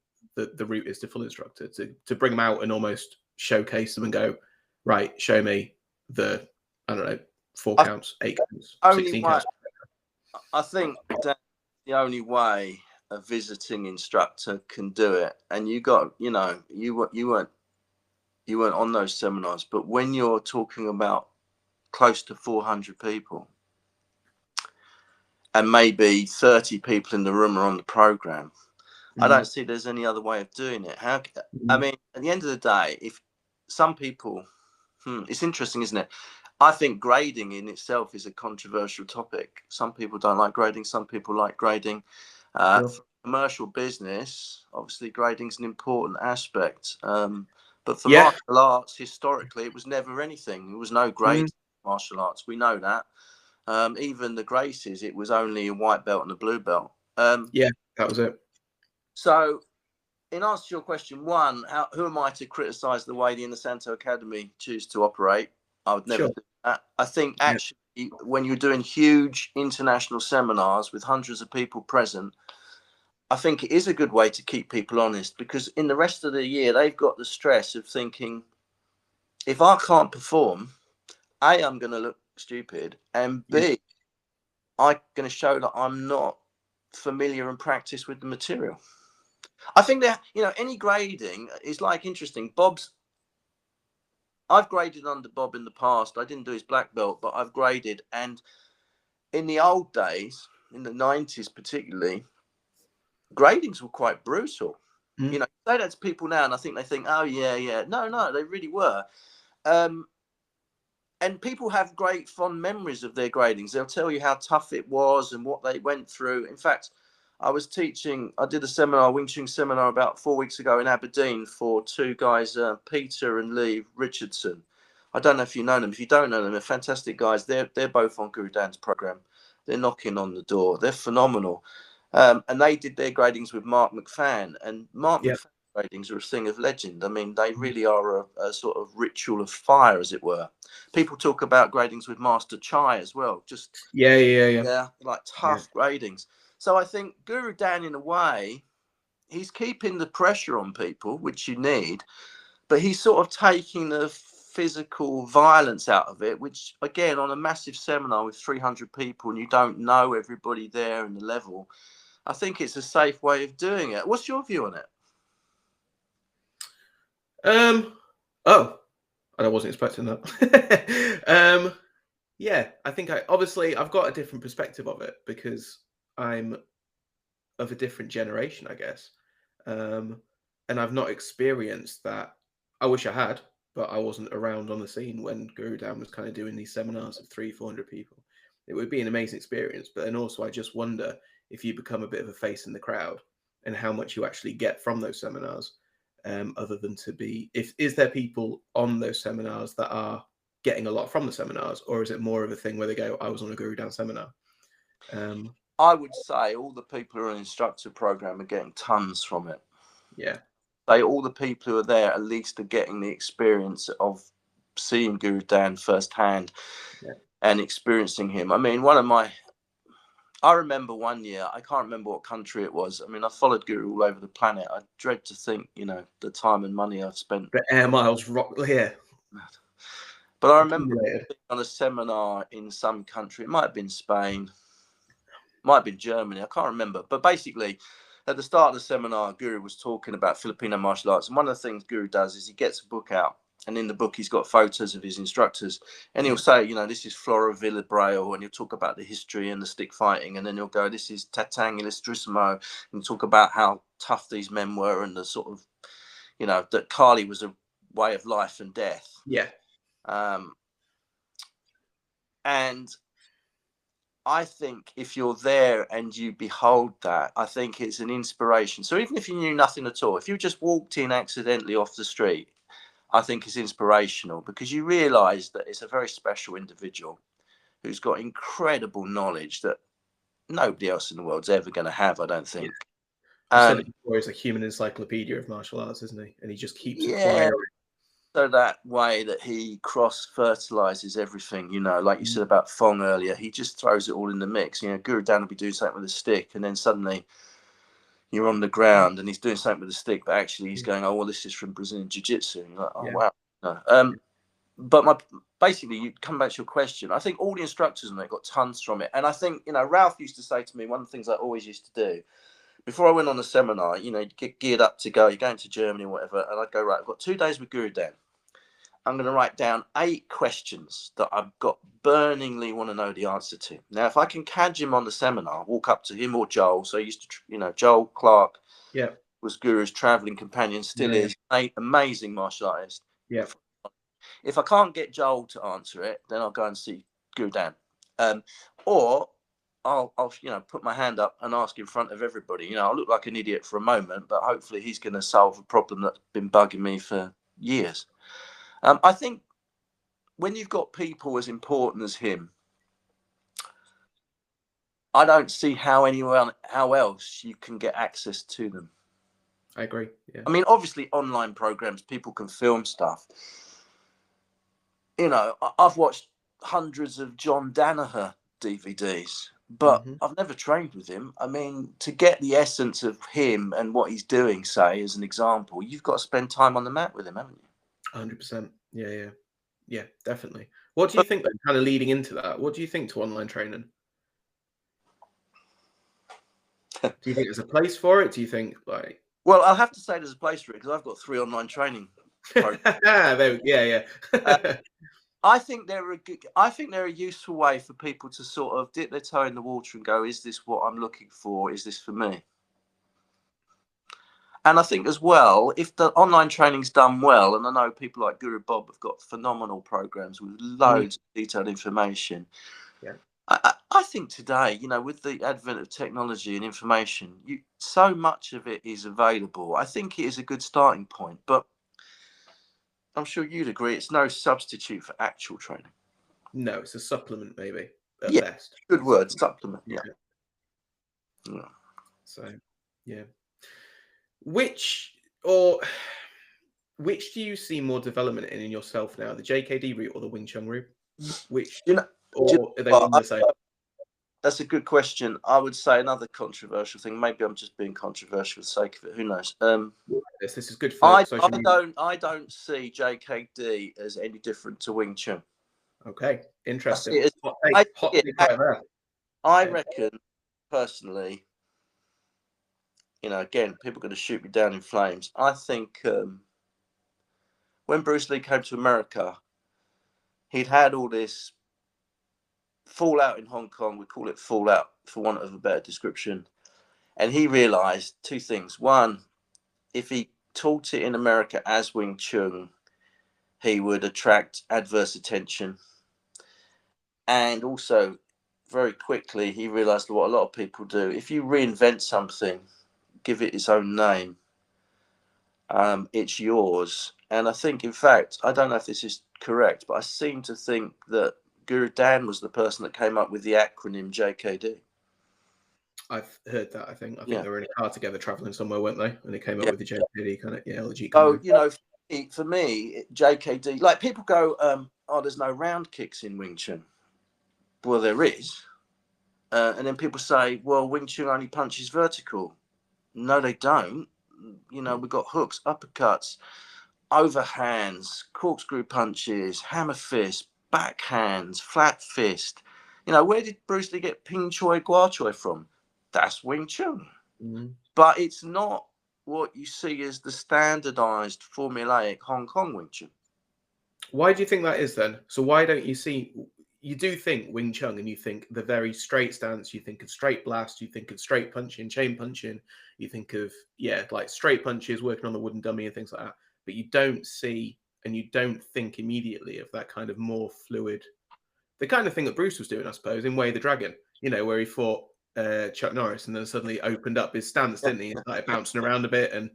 route is to full instructor, to bring them out and almost showcase them and go, right, show me the, I don't know, 4 counts, 8 counts, 16 counts. I think that's the only way a visiting instructor can do it. And you got, you know, you weren't on those seminars, but when you're talking about close to 400 people and maybe 30 people in the room are on the program, I don't see there's any other way of doing it. I mean, at the end of the day, if some people, it's interesting, isn't it? I think grading in itself is a controversial topic. Some people don't like grading. Some people like grading. For commercial business, obviously, grading is an important aspect. But for martial arts, historically, it was never anything. There was no grade in martial arts. We know that. Even the Gracies, it was only a white belt and a blue belt. That was it. So, in answer to your question, one, who am I to criticise the way the Inosanto Academy choose to operate? I would never do that. I think actually, when you're doing huge international seminars with hundreds of people present, I think it is a good way to keep people honest, because in the rest of the year, they've got the stress of thinking, if I can't perform, A, I'm going to look stupid, and B, I'm going to show that I'm not familiar and practiced with the material. I think that, you know, any grading is like interesting. I've graded under Bob in the past. I didn't do his black belt, but I've graded. And in the old days, in the 90s particularly, gradings were quite brutal. You know, say that to people now and I think they think, oh, yeah. No, they really were. And people have great fond memories of their gradings. They'll tell you how tough it was and what they went through. In fact, I did a seminar, Wing Chun seminar about 4 weeks ago in Aberdeen for 2 guys, Peter and Lee Richardson. I don't know if you know them. If you don't know them, they're fantastic guys. They're both on Guru Dan's program. They're knocking on the door. They're phenomenal. And they did their gradings with Mark McFan. And Mark McFan's gradings are a thing of legend. I mean, they really are a sort of ritual of fire, as it were. People talk about gradings with Master Chai as well. Just like tough gradings. So I think Guru Dan, in a way, he's keeping the pressure on people, which you need, but he's sort of taking the physical violence out of it, which, again, on a massive seminar with 300 people and you don't know everybody there and the level, I think it's a safe way of doing it. What's your view on it? I wasn't expecting that. I think I've got a different perspective of it because I'm of a different generation, I guess. And I've not experienced that. I wish I had, but I wasn't around on the scene when Guru Dan was kind of doing these seminars of 300-400 people. It would be an amazing experience. But then also I just wonder if you become a bit of a face in the crowd and how much you actually get from those seminars, other than is there people on those seminars that are getting a lot from the seminars, or is it more of a thing where they go, I was on a Guru Dan seminar? I would say all the people who are in instructor program are getting tons from it. Yeah. All the people who are there at least are getting the experience of seeing Guru Dan firsthand and experiencing him. I mean, I remember one year, I can't remember what country it was. I mean, I followed Guru all over the planet. I dread to think, you know, the time and money I've spent. The air miles rock here. But I remember being on a seminar in some country. It might have been Spain, might have been Germany. I can't remember. But basically, at the start of the seminar, Guru was talking about Filipino martial arts. And one of the things Guru does is he gets a book out. And in the book, he's got photos of his instructors. And he'll say, you know, this is Flora Villabrail. And he'll talk about the history and the stick fighting. And then he'll go, this is Tatang Illustrissimo. And talk about how tough these men were and the sort of, you know, that Kali was a way of life and death. Yeah. And I think if you're there and you behold that, I think it's an inspiration. So even if you knew nothing at all, if you just walked in accidentally off the street, I think it's inspirational, because you realise that it's a very special individual who's got incredible knowledge that nobody else in the world's ever going to have, I don't think. You said it before, he's a human encyclopedia of martial arts, isn't he? And he just keeps acquiring. So that way that he cross-fertilizes everything, like you said about Fong earlier, he just throws it all in the mix. Guru Dan will be doing something with a stick, and then suddenly you're on the ground and he's doing something with a stick, but actually he's going, oh, well, this is from Brazilian jiu-jitsu. And you're like, oh, wow. But basically, you come back to your question. I think all the instructors on there got tons from it. And I think, Ralph used to say to me, one of the things I always used to do, before I went on a seminar, you'd get geared up to go, you're going to Germany or whatever, and I'd go, right, I've got 2 days with Guru Dan. I'm going to write down 8 questions that I've got burningly want to know the answer to. Now, if I can catch him on the seminar, walk up to him or Joel. So I used to, Joel Clark was Guru's traveling companion, still is, an amazing martial artist. Yeah. If I can't get Joel to answer it, then I'll go and see Guru Dan. Or I'll put my hand up and ask in front of everybody. I'll look like an idiot for a moment, but hopefully he's going to solve a problem that's been bugging me for years. I think when you've got people as important as him, I don't see how else you can get access to them. I agree. Yeah. I mean, obviously, online programs, people can film stuff. I've watched hundreds of John Danaher DVDs, but I've never trained with him. I mean, to get the essence of him and what he's doing, say, as an example, you've got to spend time on the mat with him, haven't you? 100%. Yeah, definitely. What do you think, then, kind of leading into that? What do you think to online training? Do you think there's a place for it? Do you think, like... Well, I'll have to say there's a place for it, because I've got 3 online training programs. I think they're a useful way for people to sort of dip their toe in the water and go, is this what I'm looking for? Is this for me? And I think as well, if the online training's done well, and I know people like Guru Bob have got phenomenal programs with loads of detailed information. Yeah. I think today, with the advent of technology and information, so much of it is available. I think it is a good starting point, but I'm sure you'd agree it's no substitute for actual training. No, it's a supplement, maybe, at best. Good word, supplement. Yeah. So, yeah. Which do you see more development in yourself now, the JKD route or the Wing Chun route? Which, or are they one the same? That's a good question. I would say another controversial thing. Maybe I'm just being controversial for the sake of it. Who knows? This is good for social media. I don't see JKD as any different to Wing Chun. Okay, interesting. I reckon, personally, again, people are going to shoot me down in flames. I think when Bruce Lee came to America, he'd had all this fallout in Hong Kong. We call it fallout for want of a better description. And he realized 2 things. One, if he taught it in America as Wing Chun, he would attract adverse attention. And also, very quickly, he realized what a lot of people do. If you reinvent something, give it its own name, it's yours. And I think, in fact, I don't know if this is correct, but I seem to think that Guru Dan was the person that came up with the acronym JKD. I've heard that. I think they were in a car together traveling somewhere, weren't they? And they came up with the JKD kind of the Jeet Kune Do. For me, JKD, like people go, there's no round kicks in Wing Chun. Well, there is. And then people say, well, Wing Chun only punches vertical. No, they don't. We've got hooks, uppercuts, overhands, corkscrew punches, hammer fist, backhands, flat fist. Where did Bruce Lee get Ping Choi Gua Choi from? That's Wing Chun. But it's not what you see as the standardized formulaic Hong Kong Wing Chun. Why do you think that is then? So why don't you see... You do think Wing Chun and you think the very straight stance, you think of straight blast, you think of straight punching, chain punching, you think of, like straight punches, working on the wooden dummy and things like that. But you don't see and you don't think immediately of that kind of more fluid, the kind of thing that Bruce was doing, I suppose, in Way of the Dragon. you know, where he fought Chuck Norris and then suddenly opened up his stance, didn't he? And started bouncing around a bit. And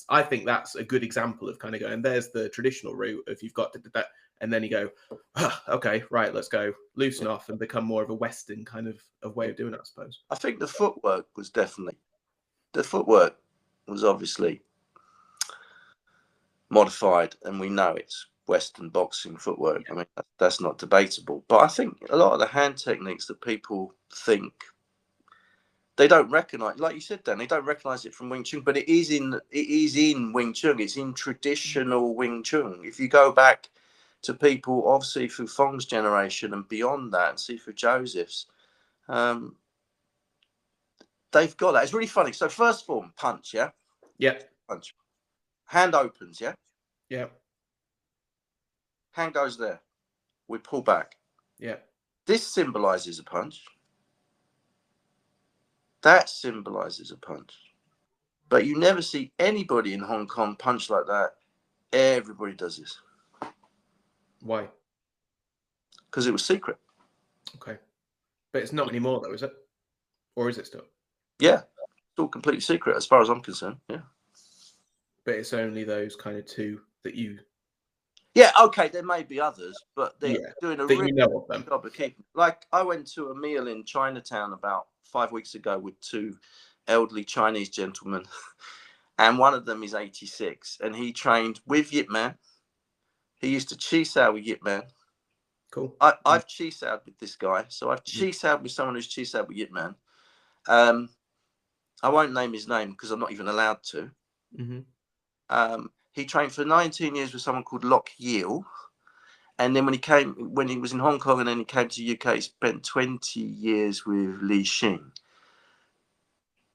I think that's a good example of kind of going, there's the traditional route if you've got that. And then you go, okay, right, let's go loosen off and become more of a Western kind of way of doing it, I suppose. I think the footwork was obviously modified, and we know it's Western boxing footwork. I mean, that's not debatable. But I think a lot of the hand techniques that people think they don't recognize, like you said, Dan, they don't recognize it from Wing Chun, but it is in Wing Chun. It's in traditional Wing Chun. If you go back to people of Sifu Fong's generation and beyond that, and Sifu Joseph's, they've got that. It's really funny. So first form, punch, yeah? Yeah. Punch. Hand opens, yeah? Yeah. Hand goes there. We pull back. Yeah. This symbolizes a punch. That symbolizes a punch. But you never see anybody in Hong Kong punch like that. Everybody does this. Why? Because it was secret. Okay. But it's not anymore, though, is it? Or is it still? Yeah. It's all completely secret as far as I'm concerned. Yeah. But it's only those kind of two that you... Yeah, okay, there may be others, but they're doing a really good job of keeping. Like, I went to a meal in Chinatown about 5 weeks ago with two elderly Chinese gentlemen, and one of them is 86, and he trained with Yip Man. He used to chi sao with Yip Man. Cool. I've chi sao with this guy, so I've chi sao with someone who's chi sao with Yip Man. I won't name his name because I'm not even allowed to. He trained for 19 years with someone called Lok Yil. And then when he was in Hong Kong and then he came to the UK, he spent 20 years with Li Xing.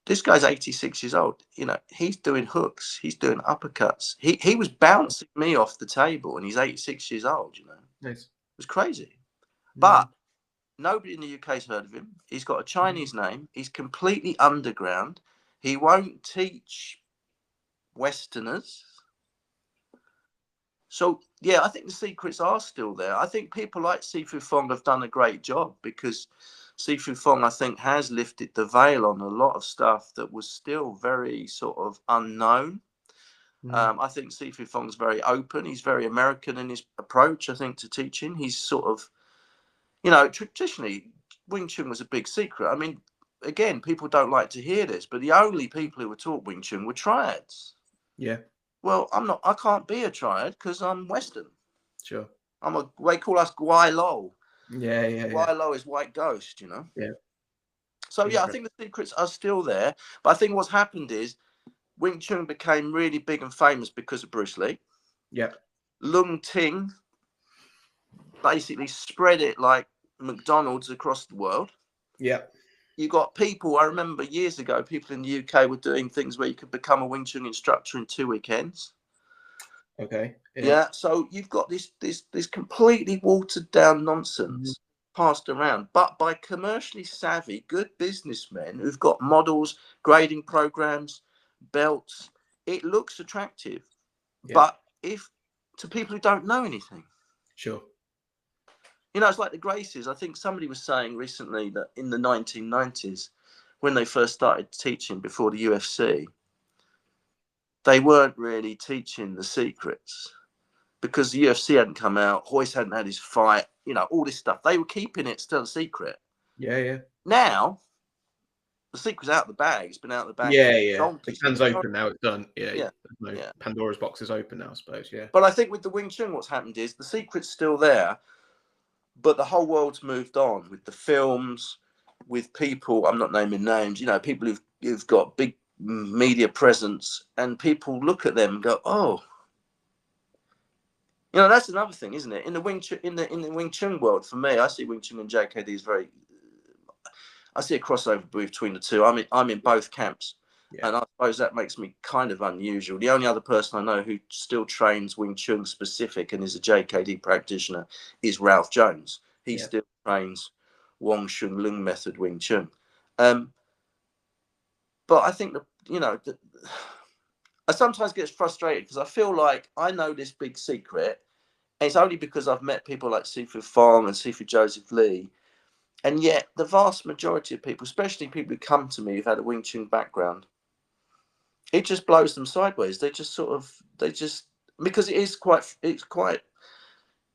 This guy's 86 years old. You know, he's doing hooks. He's doing uppercuts. He was bouncing me off the table and he's 86 years old, you know. Nice. It was crazy. But nobody in the UK's heard of him. He's got a Chinese name. He's completely underground. He won't teach Westerners. So, yeah, I think the secrets are still there. I think people like Sifu Fong have done a great job because Sifu Fong, I think, has lifted the veil on a lot of stuff that was still very sort of unknown. I think Sifu Fong's very open. He's very American in his approach, I think, to teaching. He's sort of, you know, traditionally, Wing Chun was a big secret. I mean, again, people don't like to hear this, but the only people who were taught Wing Chun were triads. Yeah. Well, I can't be a triad because I'm Western. Sure. They call us Guai Lo. Yeah. Guai Lo is white ghost, you know? Yeah. So, yeah, I think the secrets are still there. But I think what's happened is Wing Chun became really big and famous because of Bruce Lee. Yeah. Lung Ting basically spread it like McDonald's across the world. Yeah. You got people, I remember years ago, people in the UK were doing things where you could become a Wing Chun instructor in 2 weekends. Okay. Yeah. So you've got this completely watered down nonsense passed around, but by commercially savvy, good businessmen who've got models, grading programs, belts. It looks attractive, but if to people who don't know anything. Sure. You know, it's like the Gracies. I think somebody was saying recently that in the 1990s, when they first started teaching before the UFC, they weren't really teaching the secrets because the UFC hadn't come out, Hoyce hadn't had his fight, you know, all this stuff. They were keeping it still a secret. Yeah. Now, the secret's out of the bag. It's been out of the bag. Yeah. The can's open now. It's done. Yeah. Pandora's box is open now, I suppose. Yeah. But I think with the Wing Chun, what's happened is the secret's still there, but the whole world's moved on with the films, with people, I'm not naming names, you know, people who've got big media presence, and people look at them and go, oh, you know, that's another thing, isn't it? In the Wing Chun, in the Wing Chun world, for me, I see Wing Chun and JKD as I see a crossover between the two. I'm in both camps. Yeah. And I suppose that makes me kind of unusual. The only other person I know who still trains Wing Chun specific and is a JKD practitioner is Ralph Jones. He still trains Wong Shun Lung method Wing Chun. But I think that, you know, I sometimes get frustrated because I feel like I know this big secret. And it's only because I've met people like Sifu Fong and Sifu Joseph Lee. And yet the vast majority of people, especially people who come to me who've had a Wing Chun background, it just blows them sideways. They just because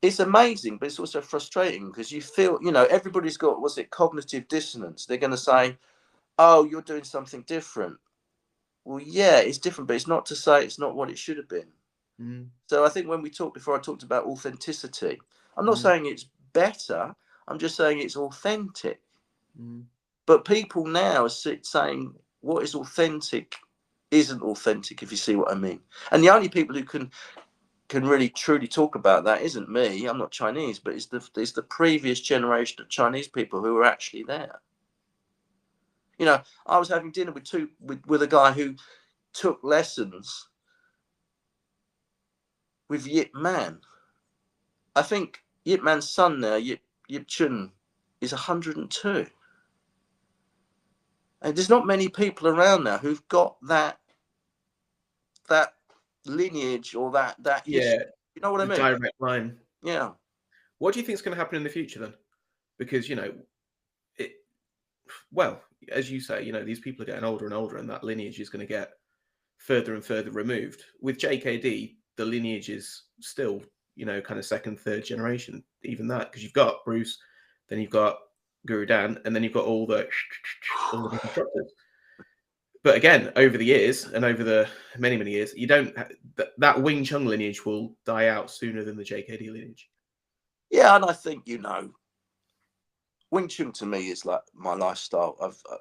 it's amazing, but it's also frustrating because you feel, everybody's got, what's it, cognitive dissonance. They're going to say, oh, you're doing something different. Well, yeah, it's different, but it's not to say it's not what it should have been. Mm. So I think when we talked before, I talked about authenticity. I'm not Mm. saying it's better. I'm just saying it's authentic. Mm. But people now are saying what is authentic isn't authentic, if you see what I mean. And the only people who can really truly talk about that isn't me. I'm not Chinese, but it's the previous generation of Chinese people who are actually there. I was having dinner with a guy who took lessons with Yip Man. I think Yip Man's son now, Yip Chun, is 102. And there's not many people around now who've got that lineage or that history. Yeah, You know what I the mean? direct line. Yeah. What do you think is going to happen in the future then? Because it. Well, as you say, these people are getting older and older, and that lineage is going to get further and further removed. With JKD, the lineage is still, kind of second, third generation, even that, because you've got Bruce, then you've got Guru Dan, and then you've got all the instructors. But again, over the years and over the many, many years, you don't that Wing Chun lineage will die out sooner than the JKD lineage. Yeah, and I think Wing Chun to me is like my lifestyle.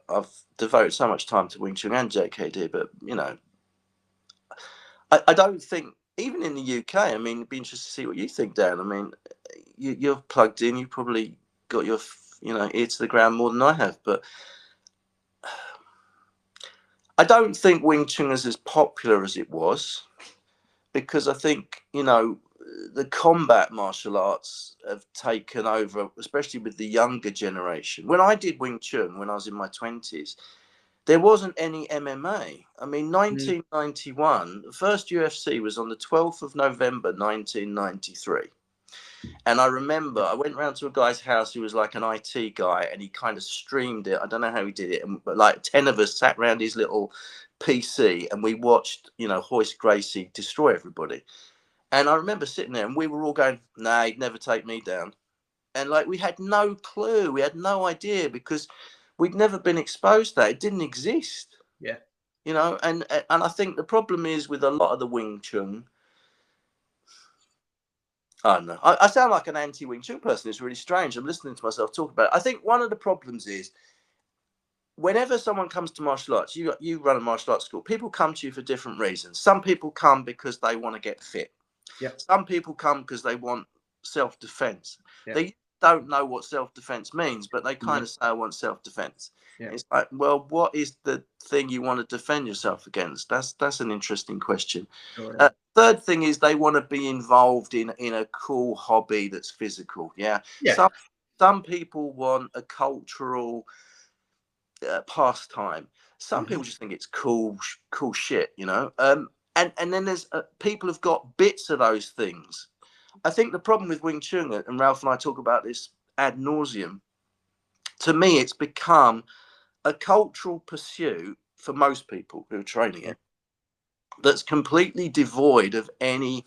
I've devoted so much time to Wing Chun and JKD, but I don't think even in the UK. I mean, it'd be interesting to see what you think, Dan. I mean, you're plugged in. You probably got your ear to the ground more than I have, but I don't think Wing Chun is as popular as it was because I think the combat martial arts have taken over, especially with the younger generation. When I did Wing Chun when I was in my 20s, there wasn't any MMA. I mean, 1991, the first UFC was on the 12th of November, 1993. And I remember I went round to a guy's house who was like an IT guy, and he kind of streamed it. I don't know how he did it. But like 10 of us sat around his little PC and we watched, Hoist Gracie destroy everybody. And I remember sitting there and we were all going, nah, he'd never take me down. And like we had no clue. We had no idea because we'd never been exposed to that. It didn't exist. Yeah. And I think the problem is with a lot of the Wing Chun, I don't know. I sound like an anti-Wing Chun person. It's really strange. I'm listening to myself talk about it. I think one of the problems is whenever someone comes to martial arts, you run a martial arts school, people come to you for different reasons. Some people come because they want to get fit. Yeah. Some people come because they want self-defense. Yeah. They don't know what self-defense means, but they kind of say, I want self-defense. Yeah. It's like, well, what is the thing you want to defend yourself against? That's an interesting question. Sure. Third thing is they want to be involved in a cool hobby that's physical. Yeah. Some people want a cultural pastime. Some people just think it's cool shit, and then there's people have got bits of those things. I think the problem with Wing Chun, and Ralph and I talk about this ad nauseum, to me it's become a cultural pursuit for most people who are training it that's completely devoid of any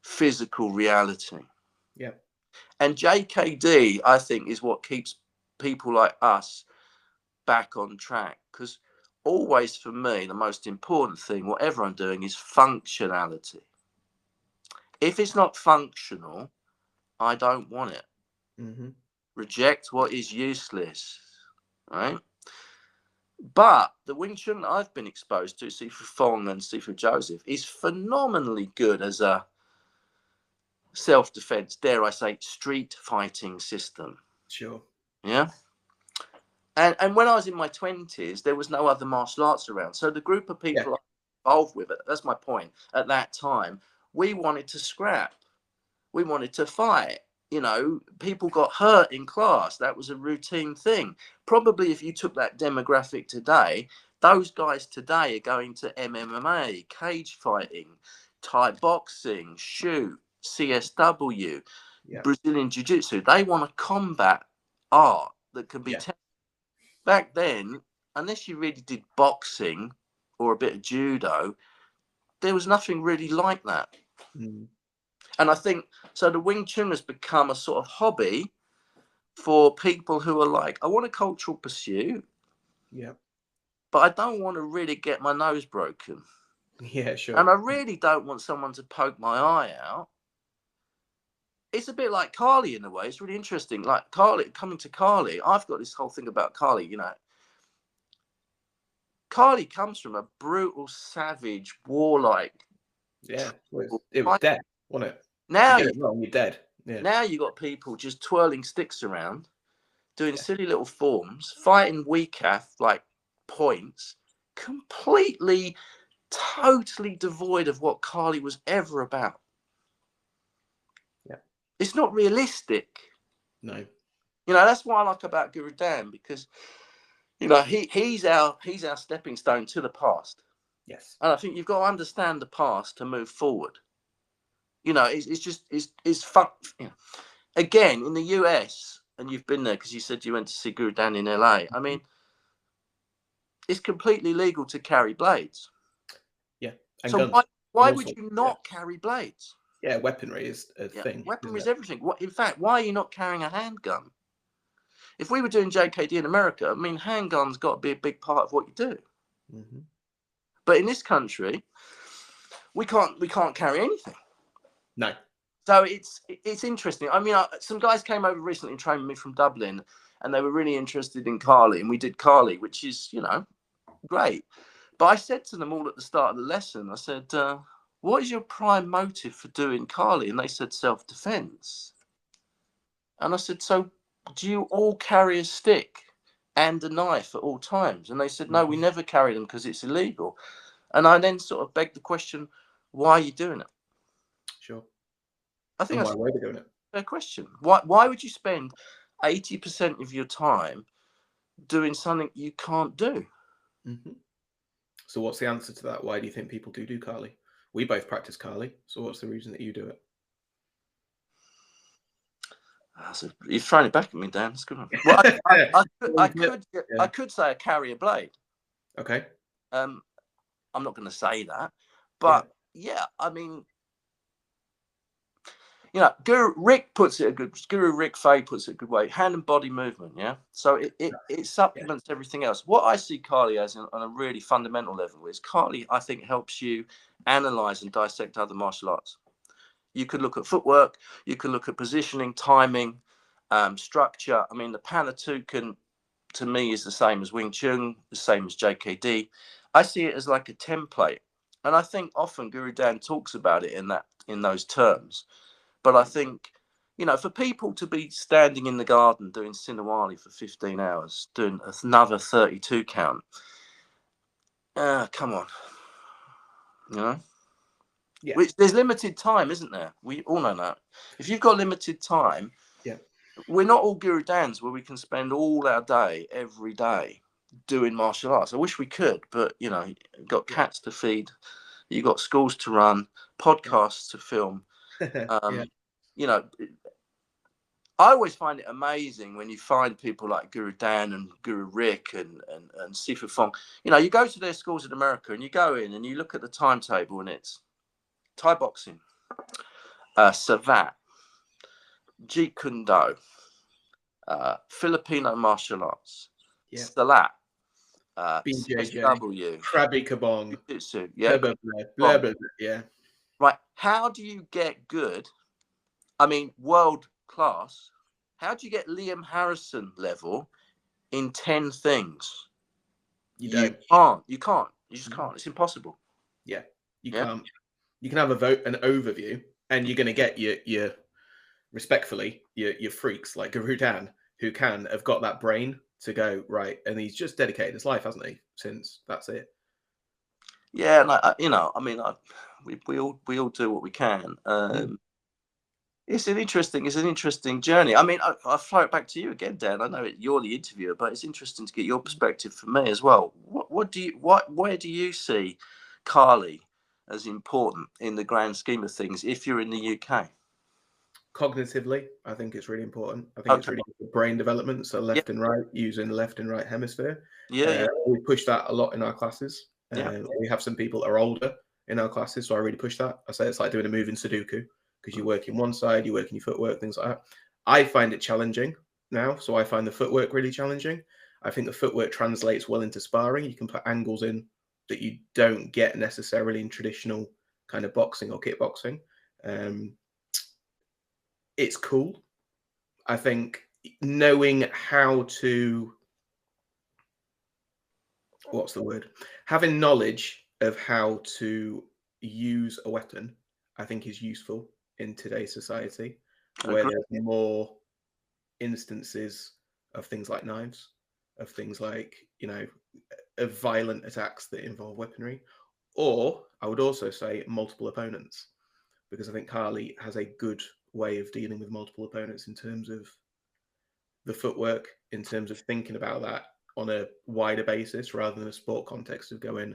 physical reality. Yeah. And JKD, I think, is what keeps people like us back on track, because always for me the most important thing, whatever I'm doing, is functionality. If it's not functional, I don't want it. Reject what is useless, right? But the Wing Chun I've been exposed to, Sifu Fong and Sifu Joseph, is phenomenally good as a self-defense, dare I say, street fighting system. Sure. Yeah. And when I was in my 20s, there was no other martial arts around. So the group of people I was involved with it, that's my point, at that time, we wanted to scrap. We wanted to fight. People got hurt in class. That was a routine thing. Probably if you took that demographic today, those guys today are going to MMA, cage fighting, Thai boxing, shoot, CSW, Brazilian jiu-jitsu. They want a combat art. that can be Yeah. tested. Back then, unless you really did boxing or a bit of judo, there was nothing really like that. Mm. And I think so. The Wing Chun has become a sort of hobby for people who are like, I want a cultural pursuit, Yeah. but I don't want to really get my nose broken. Yeah, sure. And I really don't want someone to poke my eye out. It's a bit like Kali in a way. It's really interesting. Like Kali, coming to Kali, I've got this whole thing about Kali, you know. Kali comes from a brutal, savage, warlike. Yeah. It was dead, wasn't it? Now You get it wrong, you're dead. Yeah. now you got people just twirling sticks around, doing silly little forms, fighting weak like points, completely, totally devoid of what Kali was ever about. Yeah. It's not realistic. No. You know, that's what I like about Guru Dan, because you know he's our stepping stone to the past. Yes. And I think you've got to understand the past to move forward. You know, it's fun. You know, again, in the US, and you've been there because you said you went to see Guru Dan in LA. I mean, it's completely legal to carry blades. Yeah. And So guns. why And would also, you not carry blades? yeah, weaponry is a Yeah, thing. weaponry is Isn't everything. In fact, why are you not carrying a handgun? If we were doing JKD in America, I mean, handguns got to be a big part of what you do. it? Mm-hmm. But in this country, we can't carry anything. No. So it's interesting. I mean, some guys came over recently and trained with me from Dublin, and they were really interested in Kali, and we did Kali, which is, you know, great. But I said to them all at the start of the lesson, I said, what is your prime motive for doing Kali? And they said self-defense. And I said, so do you all carry a stick and a knife at all times? And they said, no, we never carry them because it's illegal. And I then sort of begged the question, why are you doing it? Sure. I think And that's why were they doing it? a fair question. Why would you spend 80% of your time doing something you can't do? Mm-hmm. So what's the answer to that? Why do you think people do Kali? We both practice Kali. So what's the reason that you do it? So you've thrown it back at me, Dan. It's good one. Well, I could say I carry a blade. Okay. I'm not going to say that, Yeah. but yeah, I mean, you know, Guru Rick puts it a good. Guru Rick Fay puts it a good way. Hand and body movement. Yeah, so it supplements everything else. What I see Kali as on a really fundamental level is Kali, I think, helps you analyze and dissect other martial arts. You could look at footwork. You could look at positioning, timing, structure. I mean, the Panatukan to me is the same as Wing Chun, the same as JKD. I see it as like a template, and I think often Guru Dan talks about it in those terms. But I think, you know, for people to be standing in the garden doing Sinawali for 15 hours, doing another 32 count, come on, you know. Yeah. Which there's limited time, isn't there? We all know that. If you've got limited time, Yeah. we're not all Guru Dans where we can spend all our day, every day, doing martial arts. I wish we could, but, you know, you've got cats to feed, you've got schools to run, podcasts to film. Yeah. You know, I always find it amazing when you find people like Guru Dan and Guru Rick and Sifu Fong. You know, you go to their schools in America and you go in and you look at the timetable and it's Thai boxing, Savat, Jeet Kune Do, Filipino martial arts, Yeah. Silat, BJJ, CSW, Krabi Kabong, Jiu-jitsu, blah, blah, blah, blah, blah, yeah. Right. How do you get good? I mean, world class. How do you get Liam Harrison level in 10 things? You don't. You can't. You just can't. It's impossible. Yeah. You Yeah. can't. You can have an overview, and you're going to get your respectfully your freaks like Guru Dan who have got that brain to go right, and he's just dedicated his life, hasn't he? Since that's it. Yeah, and you know, I mean, we all do what we can. It's an interesting journey. I mean, I throw it back to you again, Dan. I know you're the interviewer, but it's interesting to get your perspective from me as well. Where do you see Kali as important in the grand scheme of things if you're in the UK? Cognitively, I think it's really important. I think it's Okay. really good for brain development. So Yeah. left and right, using the left and right hemisphere. Yeah. Yeah. We push that a lot in our classes. Yeah. We have some people that are older in our classes, so I really push that. I say it's like doing a move in Sudoku because you work in one side, you work in your footwork, things like that. I find it challenging now, so I find the footwork really challenging. I think the footwork translates well into sparring. You can put angles in that you don't get necessarily in traditional kind of boxing or kickboxing. It's cool. I think knowing how to, what's the word? Having knowledge of how to use a weapon, I think is useful in today's society, I where agree. there's more instances of things like knives, of things like, of violent attacks that involve weaponry, or I would also say multiple opponents, because I think Carly has a good way of dealing with multiple opponents in terms of the footwork, in terms of thinking about that on a wider basis rather than a sport context of going,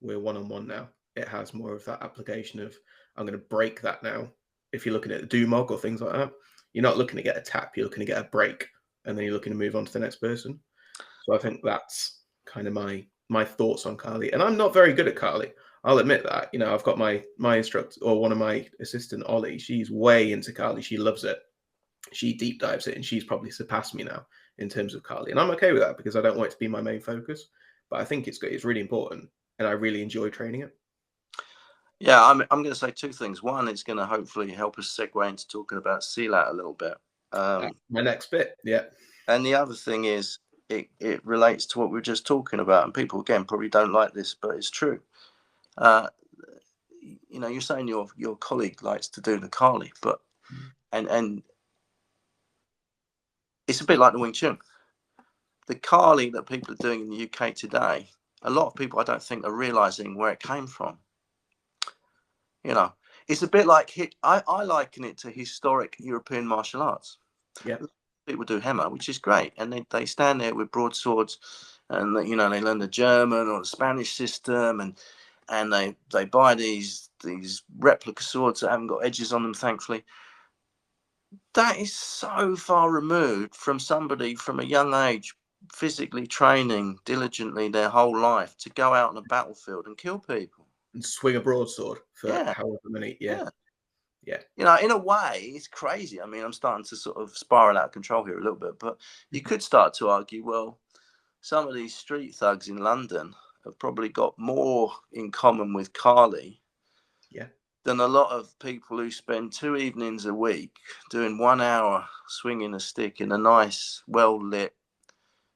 we're one on one now. It has more of that application of, I'm going to break that now. If you're looking at the Dumog or things like that, you're not looking to get a tap, you're looking to get a break, and then you're looking to move on to the next person. So I think that's kind of my thoughts on Carly. And I'm not very good at Carly. I'll admit that. I've got my instructor, or one of my assistant, Ollie. She's way into Carly. She loves it. She deep dives it, and she's probably surpassed me now in terms of Carly. And I'm okay with that because I don't want it to be my main focus. But I think it's really important, and I really enjoy training it. Yeah, I'm going to say two things. One, it's going to hopefully help us segue into talking about Silat a little bit. My next bit, yeah. And the other thing is, it relates to what we were just talking about. And people, again, probably don't like this, but it's true. You're saying your colleague likes to do the Kali, but and it's a bit like the Wing Chun. The Kali that people are doing in the UK today, a lot of people I don't think are realizing where it came from. It's a bit like I liken it to historic European martial arts. Yeah. People do Hema, which is great, and they stand there with broadswords, and they learn the German or the Spanish system, and they buy these replica swords that haven't got edges on them, thankfully. That is so far removed from somebody from a young age physically training diligently their whole life to go out on a battlefield and kill people And swing a broadsword for Yeah. however many. Yeah. In a way, it's crazy. I mean, I'm starting to sort of spiral out of control here a little bit, but you could start to argue, well, some of these street thugs in London have probably got more in common with Carly Yeah. than a lot of people who spend 2 evenings a week doing 1 hour swinging a stick in a nice, well-lit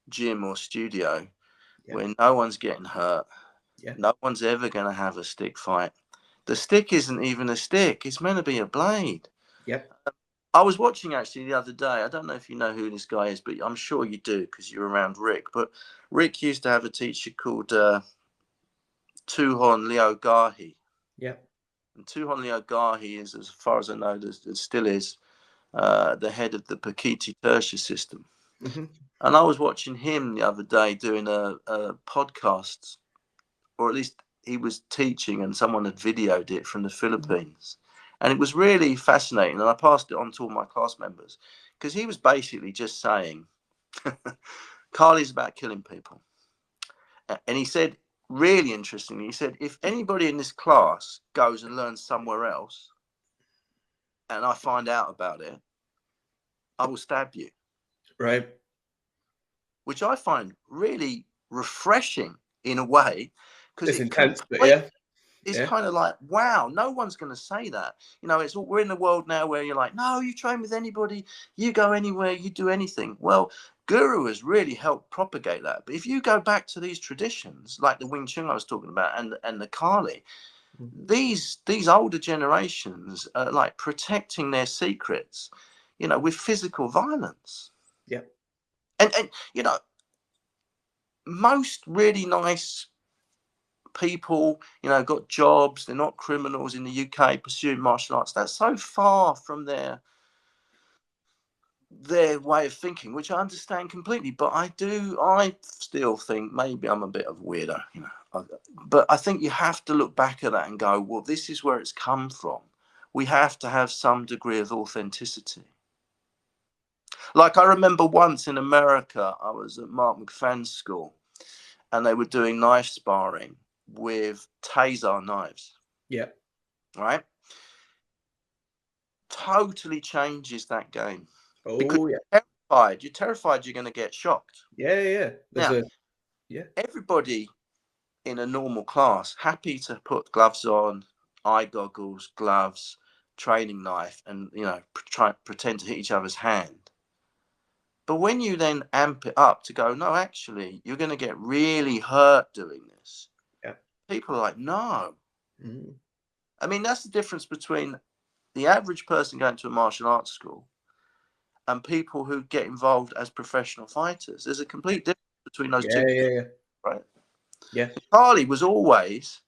gym or studio where no one's getting hurt. Yeah. No one's ever going to have a stick fight. The stick isn't even a stick. It's meant to be a blade. Yeah. I was watching actually the other day. I don't know if you know who this guy is, but I'm sure you do because you're around Rick. But Rick used to have a teacher called Tuhon Leo Gahi. Yeah. And Tuhon Leo Gahi is, as far as I know, still is the head of the Pakiti Tertia system. Mm-hmm. And I was watching him the other day doing a podcast, or at least he was teaching and someone had videoed it from the Philippines. And it was really fascinating. And I passed it on to all my class members because he was basically just saying, Carly's about killing people. And he said, really interestingly, he said, if anybody in this class goes and learns somewhere else and I find out about it, I will stab you. Right. Which I find really refreshing in a way. Because It's intense, but yeah. It's kind of like, wow, no one's going to say that. We're in a world now where you're like, no, you train with anybody, you go anywhere, you do anything. Well, Guro has really helped propagate that. But if you go back to these traditions, like the Wing Chun I was talking about and the Kali, these older generations are like protecting their secrets, with physical violence. Yeah. And most really nice people, got jobs, they're not criminals in the UK pursuing martial arts. That's so far from their way of thinking, which I understand completely. But I still think maybe I'm a bit of a weirdo, but I think you have to look back at that and go, well, this is where it's come from. we have to have some degree of authenticity. Like I remember once in America, I was at Mark McFadden's school, and they were doing knife sparring with taser knives. Yeah. Right? Totally changes that game. Because Oh yeah. you're terrified you're going to get shocked. Yeah. There's now, everybody in a normal class happy to put gloves on, eye goggles, gloves, training knife, and pretend to hit each other's hand. But when you then amp it up to go, no, actually, you're going to get really hurt doing this. Yeah. People are like, no. Mm. I mean, that's the difference between the average person going to a martial arts school and people who get involved as professional fighters. There's a complete difference between those two. Yeah. Right? Yeah. Carly was always.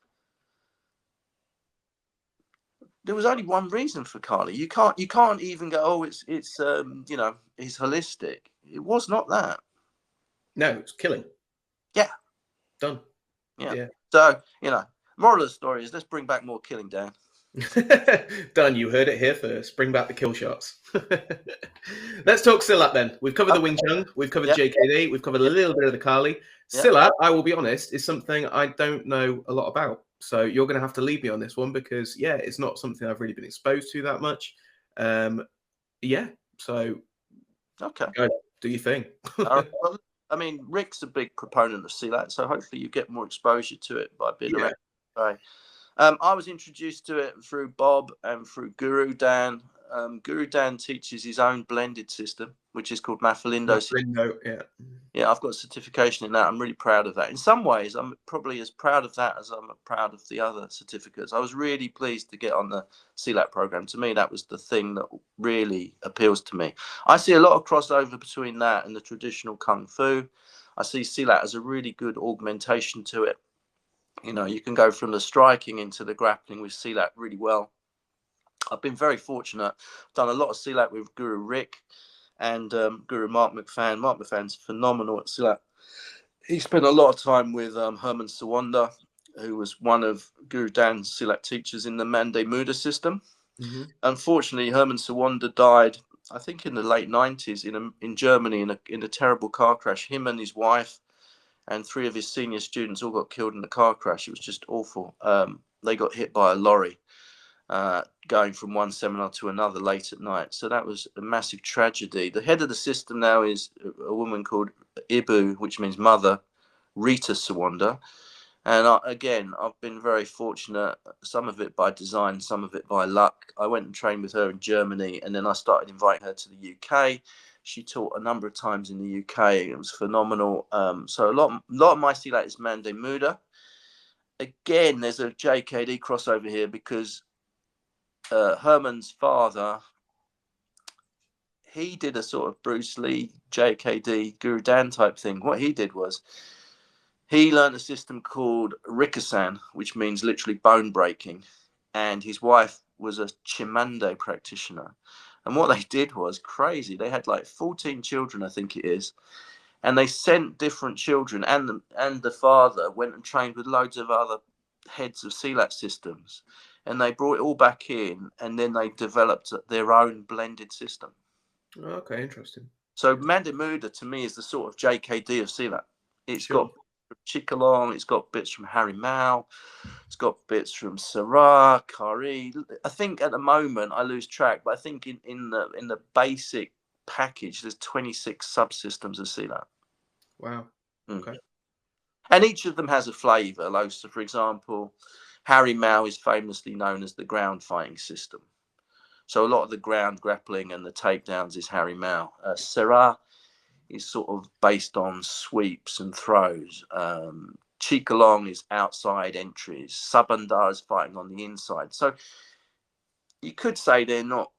There was only one reason for Carly. You can't even go, oh, it's it's holistic. It was not that. No, it's killing. Yeah. Done. Yeah. Yeah. So, moral of the story is let's bring back more killing, Dan. Done. You heard it here first. Bring back the kill shots. Let's talk Silat then. We've covered the Wing Chun. We've covered JKD. We've covered a little bit of the Kali. Silat, I will be honest, is something I don't know a lot about. So you're going to have to lead me on this one because, it's not something I've really been exposed to that much. So Okay. go, do your thing. Well, I mean, Rick's a big proponent of Silat, so hopefully you get more exposure to it by being around. Right. I was introduced to it through Bob and through Guru Dan. Guru Dan teaches his own blended system, which is called Mafalindo. Yeah, I've got certification in that. I'm really proud of that. In some ways, I'm probably as proud of that as I'm proud of the other certificates. I was really pleased to get on the Silat program. To me, that was the thing that really appeals to me. I see a lot of crossover between that and the traditional Kung Fu. I see Silat as a really good augmentation to it. You can go from the striking into the grappling with Silat really well. I've been very fortunate. I've done a lot of Silat with Guru Rick and Guru Mark McFadden. Mark McFadden's phenomenal at Silat. He spent a lot of time with Herman Sawanda, who was one of Guru Dan's Silat teachers in the Mande Muda system. Mm-hmm. Unfortunately, Herman Sawanda died, I think, in the late 90s in Germany in a terrible car crash. Him and his wife and 3 of his senior students all got killed in the car crash. It was just awful. They got hit by a lorry going from one seminar to another late at night. So that was a massive tragedy. The head of the system now is a woman called Ibu, which means mother, Rita Sawanda. And I've been very fortunate, some of it by design, some of it by luck. I went and trained with her in Germany, and then I started inviting her to the UK. She taught a number of times in the UK. It was phenomenal. So a lot of my Silat is Mande Muda. Again, there's a JKD crossover here because Herman's father, he did a sort of Bruce Lee, JKD, Guru Dan type thing. What he did was he learned a system called Rikusan, which means literally bone breaking. And his wife was a Chimande practitioner. And what they did was crazy. They had like 14 children, I think it is. And they sent different children, and the father went and trained with loads of other heads of Silat systems. And they brought it all back in, and then they developed their own blended system. Okay, interesting. So Mande Muda, to me, is the sort of JKD of Silat. It's got Chikalong, it's got bits from Harry Mao, it's got bits from Sarah, Kari. I think at the moment I lose track, but I think in the basic package there's 26 subsystems of Silat. Wow. Okay. And each of them has a flavour. Like, so for example, Harry Mao is famously known as the ground fighting system. So a lot of the ground grappling and the takedowns is Harry Mao. Sarah is sort of based on sweeps and throws. Chikalong is outside entries. Sabandar is fighting on the inside. So you could say they're not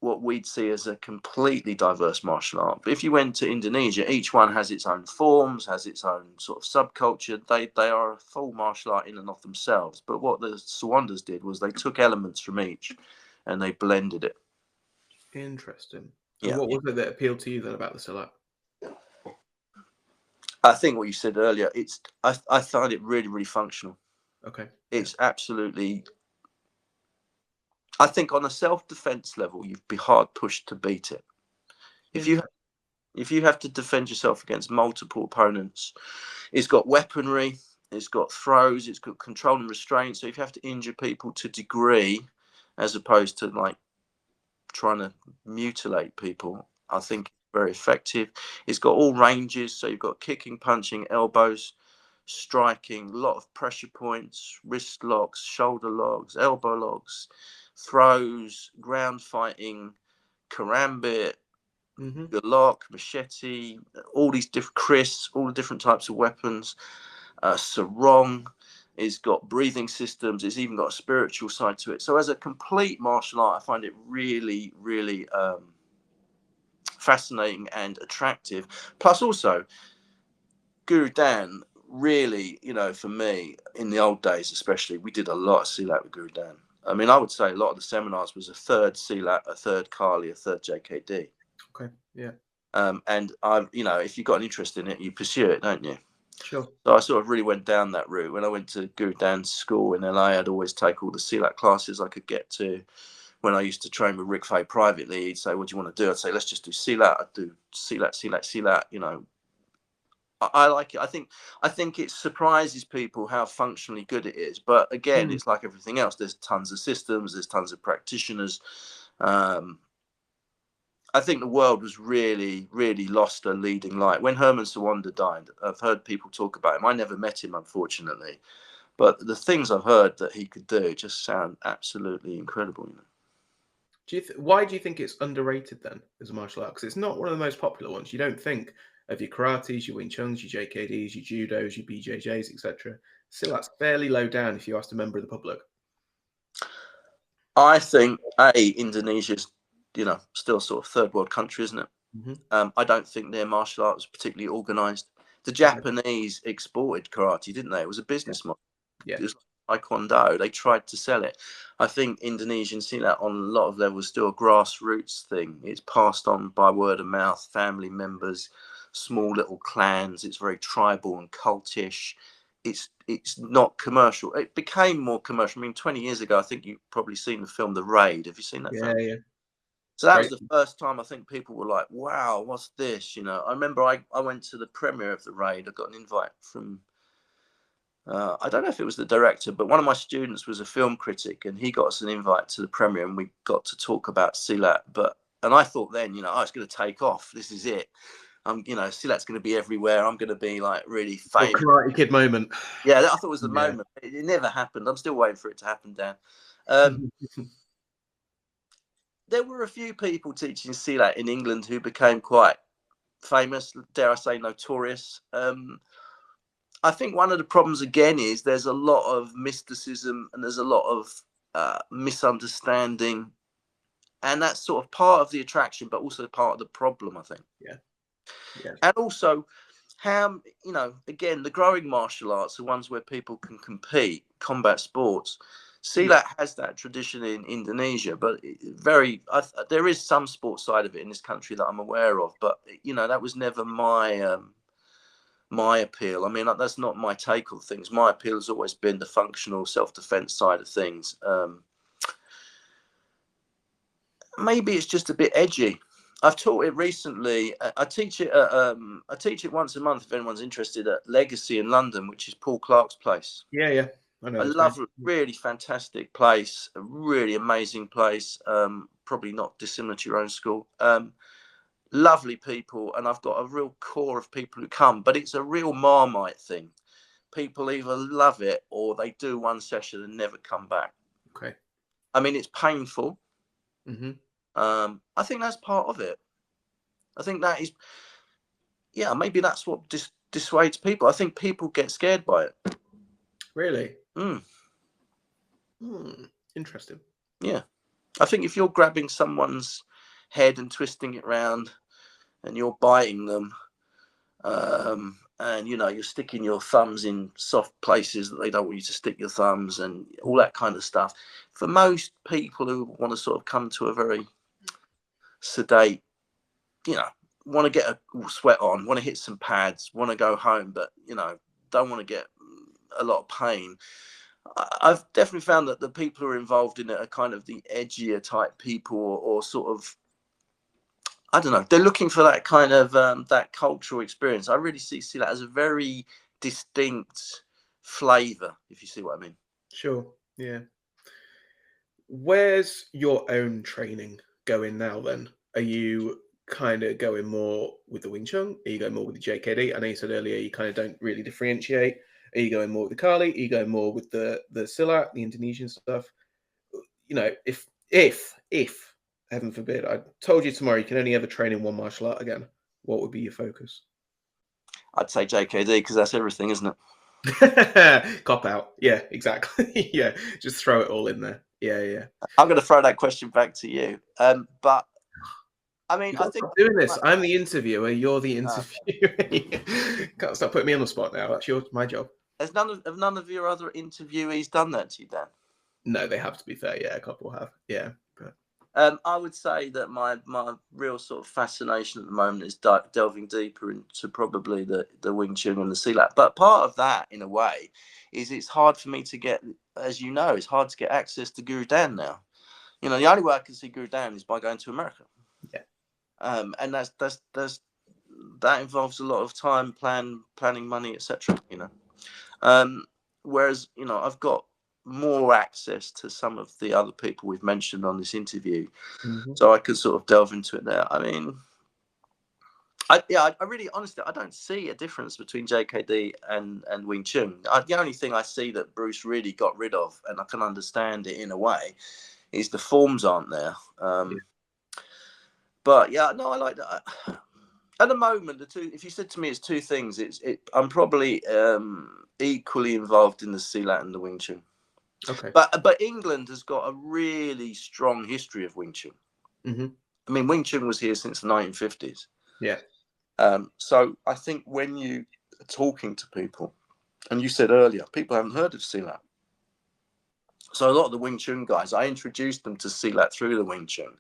what we'd see as a completely diverse martial art. But if you went to Indonesia, each one has its own forms, has its own sort of subculture. They are a full martial art in and of themselves. But what the Sawandas did was they took elements from each and they blended it. Interesting. And what was it that appealed to you then about the Silat? I think what you said earlier, I find it really, really functional. Okay. It's absolutely, I think on a self-defense level, you'd be hard pushed to beat it. If you have to defend yourself against multiple opponents, it's got weaponry, it's got throws, it's got control and restraint. So if you have to injure people to degree, as opposed to like trying to mutilate people, I think it's very effective. It's got all ranges, so you've got kicking, punching, elbows, striking, a lot of pressure points, wrist locks, shoulder locks, elbow locks, throws, ground fighting, karambit, the lock, machete, all these different kriss, all the different types of weapons. Sarong. It's got breathing systems. It's even got a spiritual side to it. So as a complete martial art, I find it really, really fascinating and attractive. Plus also, Guru Dan really, you know, for me, in the old days especially, we did a lot of Silat with Guru Dan. I mean, I would say a lot of the seminars was a third Silat, a third Kali, a third JKD. Okay, yeah. And I've, you know, if you've got an interest in it, you pursue it, don't you? Sure. So I sort of really went down that route. When I went to Guru Dan's school in LA, I'd always take all the Silat classes I could get to. When I used to train with Rick Fay privately, he'd say, "What do you want to do?" I'd say, "Let's just do Silat." I'd do Silat, Silat, Silat. You know, I like it. I think it surprises people how functionally good it is. But again, it's like everything else. There's tons of systems. There's tons of practitioners. I think the world was really, really lost a leading light. When Herman Sawanda died, I've heard people talk about him. I never met him, unfortunately. But the things I've heard that he could do just sound absolutely incredible. You know? Why do you think it's underrated then as a martial art? Because it's not one of the most popular ones. You don't think of your karates, your Wing Chuns, your JKDs, your judos, your BJJs, etc. Silat's fairly low down if you ask a member of the public. I think Indonesia's, you know, still sort of third world country, isn't it? I don't think their martial art was particularly organized. The Japanese exported karate, didn't they? It was a business model. Yeah. It was like Taekwondo. They tried to sell it. I think Indonesian Silat on a lot of levels still a grassroots thing. It's passed on by word of mouth, family members, small little clans. It's very tribal and cultish. It's not commercial. It became more commercial. I mean, 20 years ago, I think you've probably seen the film The Raid. Have you seen that film? Yeah. So that was the first time I think people were like, wow, what's this? You know, I remember I went to the premiere of The Raid. I got an invite from, I don't know if it was the director, but one of my students was a film critic and he got us an invite to the premiere and we got to talk about Silat. And I thought then, you know, oh, it's going to take off. This is it. You know, Silat's going to be everywhere. I'm going to be like really famous. Karate Kid moment. Yeah, I thought it was the moment. It never happened. I'm still waiting for it to happen, Dan. There were a few people teaching Silat in England who became quite famous, dare I say notorious. I think one of the problems again is there's a lot of mysticism and there's a lot of misunderstanding, and that's sort of part of the attraction, but also part of the problem, I think. Yeah. And also, how, you know, again, the growing martial arts are ones where people can compete, combat sports. Silat has that tradition in Indonesia, but there is some sports side of it in this country that I'm aware of. But you know, that was never my my appeal. I mean, that's not my take on things. My appeal has always been the functional self-defense side of things. Maybe it's just a bit edgy. I've taught it recently. I teach it once a month if anyone's interested at Legacy in London, which is Paul Clark's place. Yeah. I know. I love it. Really fantastic place. A really amazing place. Probably not dissimilar to your own school. Lovely people, and I've got a real core of people who come. But it's a real Marmite thing. People either love it or they do one session and never come back. Okay. I mean, it's painful. I think that's part of it. I think that is, maybe that's what dissuades people. I think people get scared by it. Really? Interesting. Yeah. I think if you're grabbing someone's head and twisting it round and you're biting them, and, you know, you're sticking your thumbs in soft places that they don't want you to stick your thumbs and all that kind of stuff. For most people who want to sort of come to a very sedate, you know, want to get a sweat on, want to hit some pads, want to go home, but, you know, don't want to get a lot of pain. I've definitely found that the people who are involved in it are kind of the edgier type people, or sort of, I don't know, they're looking for that kind of that cultural experience. I really see that as a very distinct flavour, if you see what I mean. Sure. Yeah. Where's your own training going now then? Are you kind of going more with the Wing Chun? Are you going more with the JKD? I know you said earlier you kind of don't really differentiate. Are you going more with the Kali? Are you going more with the Silat, the Indonesian stuff? You know, if heaven forbid, I told you tomorrow you can only ever train in one martial art again, what would be your focus? I'd say JKD, because that's everything, isn't it? Cop out. Yeah, exactly. Yeah, just throw it all in there. Yeah. I'm going to throw that question back to you. But I mean, You've I got to think stop doing this. I'm the interviewer. You're the interviewer. Can't stop putting me on the spot now. That's my job. has none of your other interviewees done that to you, Dan? No, they have, to be fair. Yeah, a couple have. Yeah. But... I would say that my real sort of fascination at the moment is delving deeper into probably the Wing Chun and the Silat. But part of that, in a way, is it's hard for me to get, as you know, it's hard to get access to Guro Dan now. You know, the only way I can see Guro Dan is by going to America. Yeah. And that involves a lot of time, planning, money, etc. You know, whereas I've got more access to some of the other people we've mentioned on this interview, so I could sort of delve into it there. I mean, I really, honestly, I don't see a difference between JKD and Wing Chun. The only thing I see that Bruce really got rid of, and I can understand it in a way, is the forms aren't there. But yeah, no, I like that. At the moment, the two. If you said to me, it's two things. I'm probably equally involved in the Silat and the Wing Chun. Okay. But England has got a really strong history of Wing Chun. I mean, Wing Chun was here since the 1950s. Yeah. So I think when you are talking to people, and you said earlier, people haven't heard of Silat. So a lot of the Wing Chun guys, I introduced them to Silat through the Wing Chun,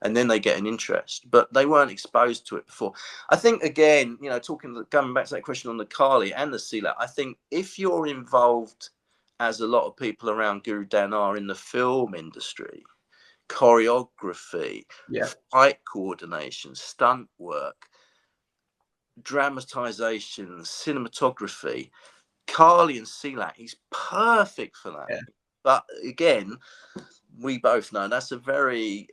and then they get an interest, but they weren't exposed to it before. I think, again, coming back to that question on the Kali and the Silat, I think if you're involved, as a lot of people around Guro Dan are, in the film industry, choreography, fight coordination, stunt work, dramatization, cinematography, Kali and Silat is perfect for that. Yeah. But again, we both know that's a very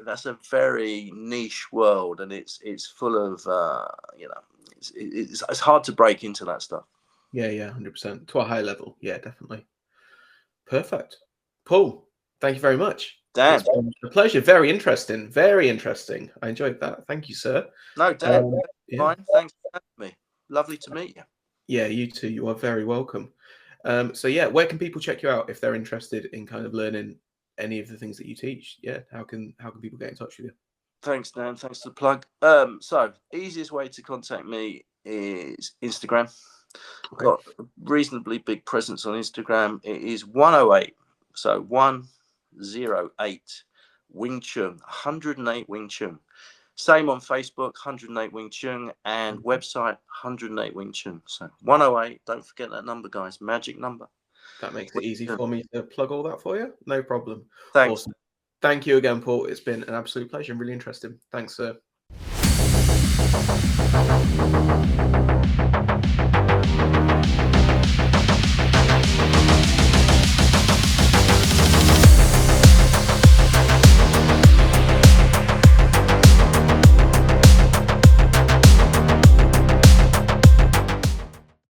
niche world, and it's full of it's hard to break into that stuff. Yeah, 100%. To a high level. Yeah, definitely. Perfect. Paul, thank you very much. Dan, it's been a pleasure. Very interesting. Very interesting. I enjoyed that. Thank you, sir. No, Dan, fine. Thanks for having me. Lovely to meet you. Yeah, you too. You are very welcome. So yeah, where can people check you out if they're interested in kind of learning any of the things that you teach? Yeah, how can people get in touch with you? Thanks, Dan. Thanks for the plug. So easiest way to contact me is Instagram. Okay. Got a reasonably big presence on Instagram. It is 108. So 108 Wing Chun, 108 Wing Chun. Same on Facebook, 108 Wing Chun, and website 108 Wing Chun. So 108. Don't forget that number, guys. Magic number. That makes it easy for me to plug all that for you. No problem. Thanks. Awesome. Thank you again, Paul. It's been an absolute pleasure and really interesting. Thanks, sir.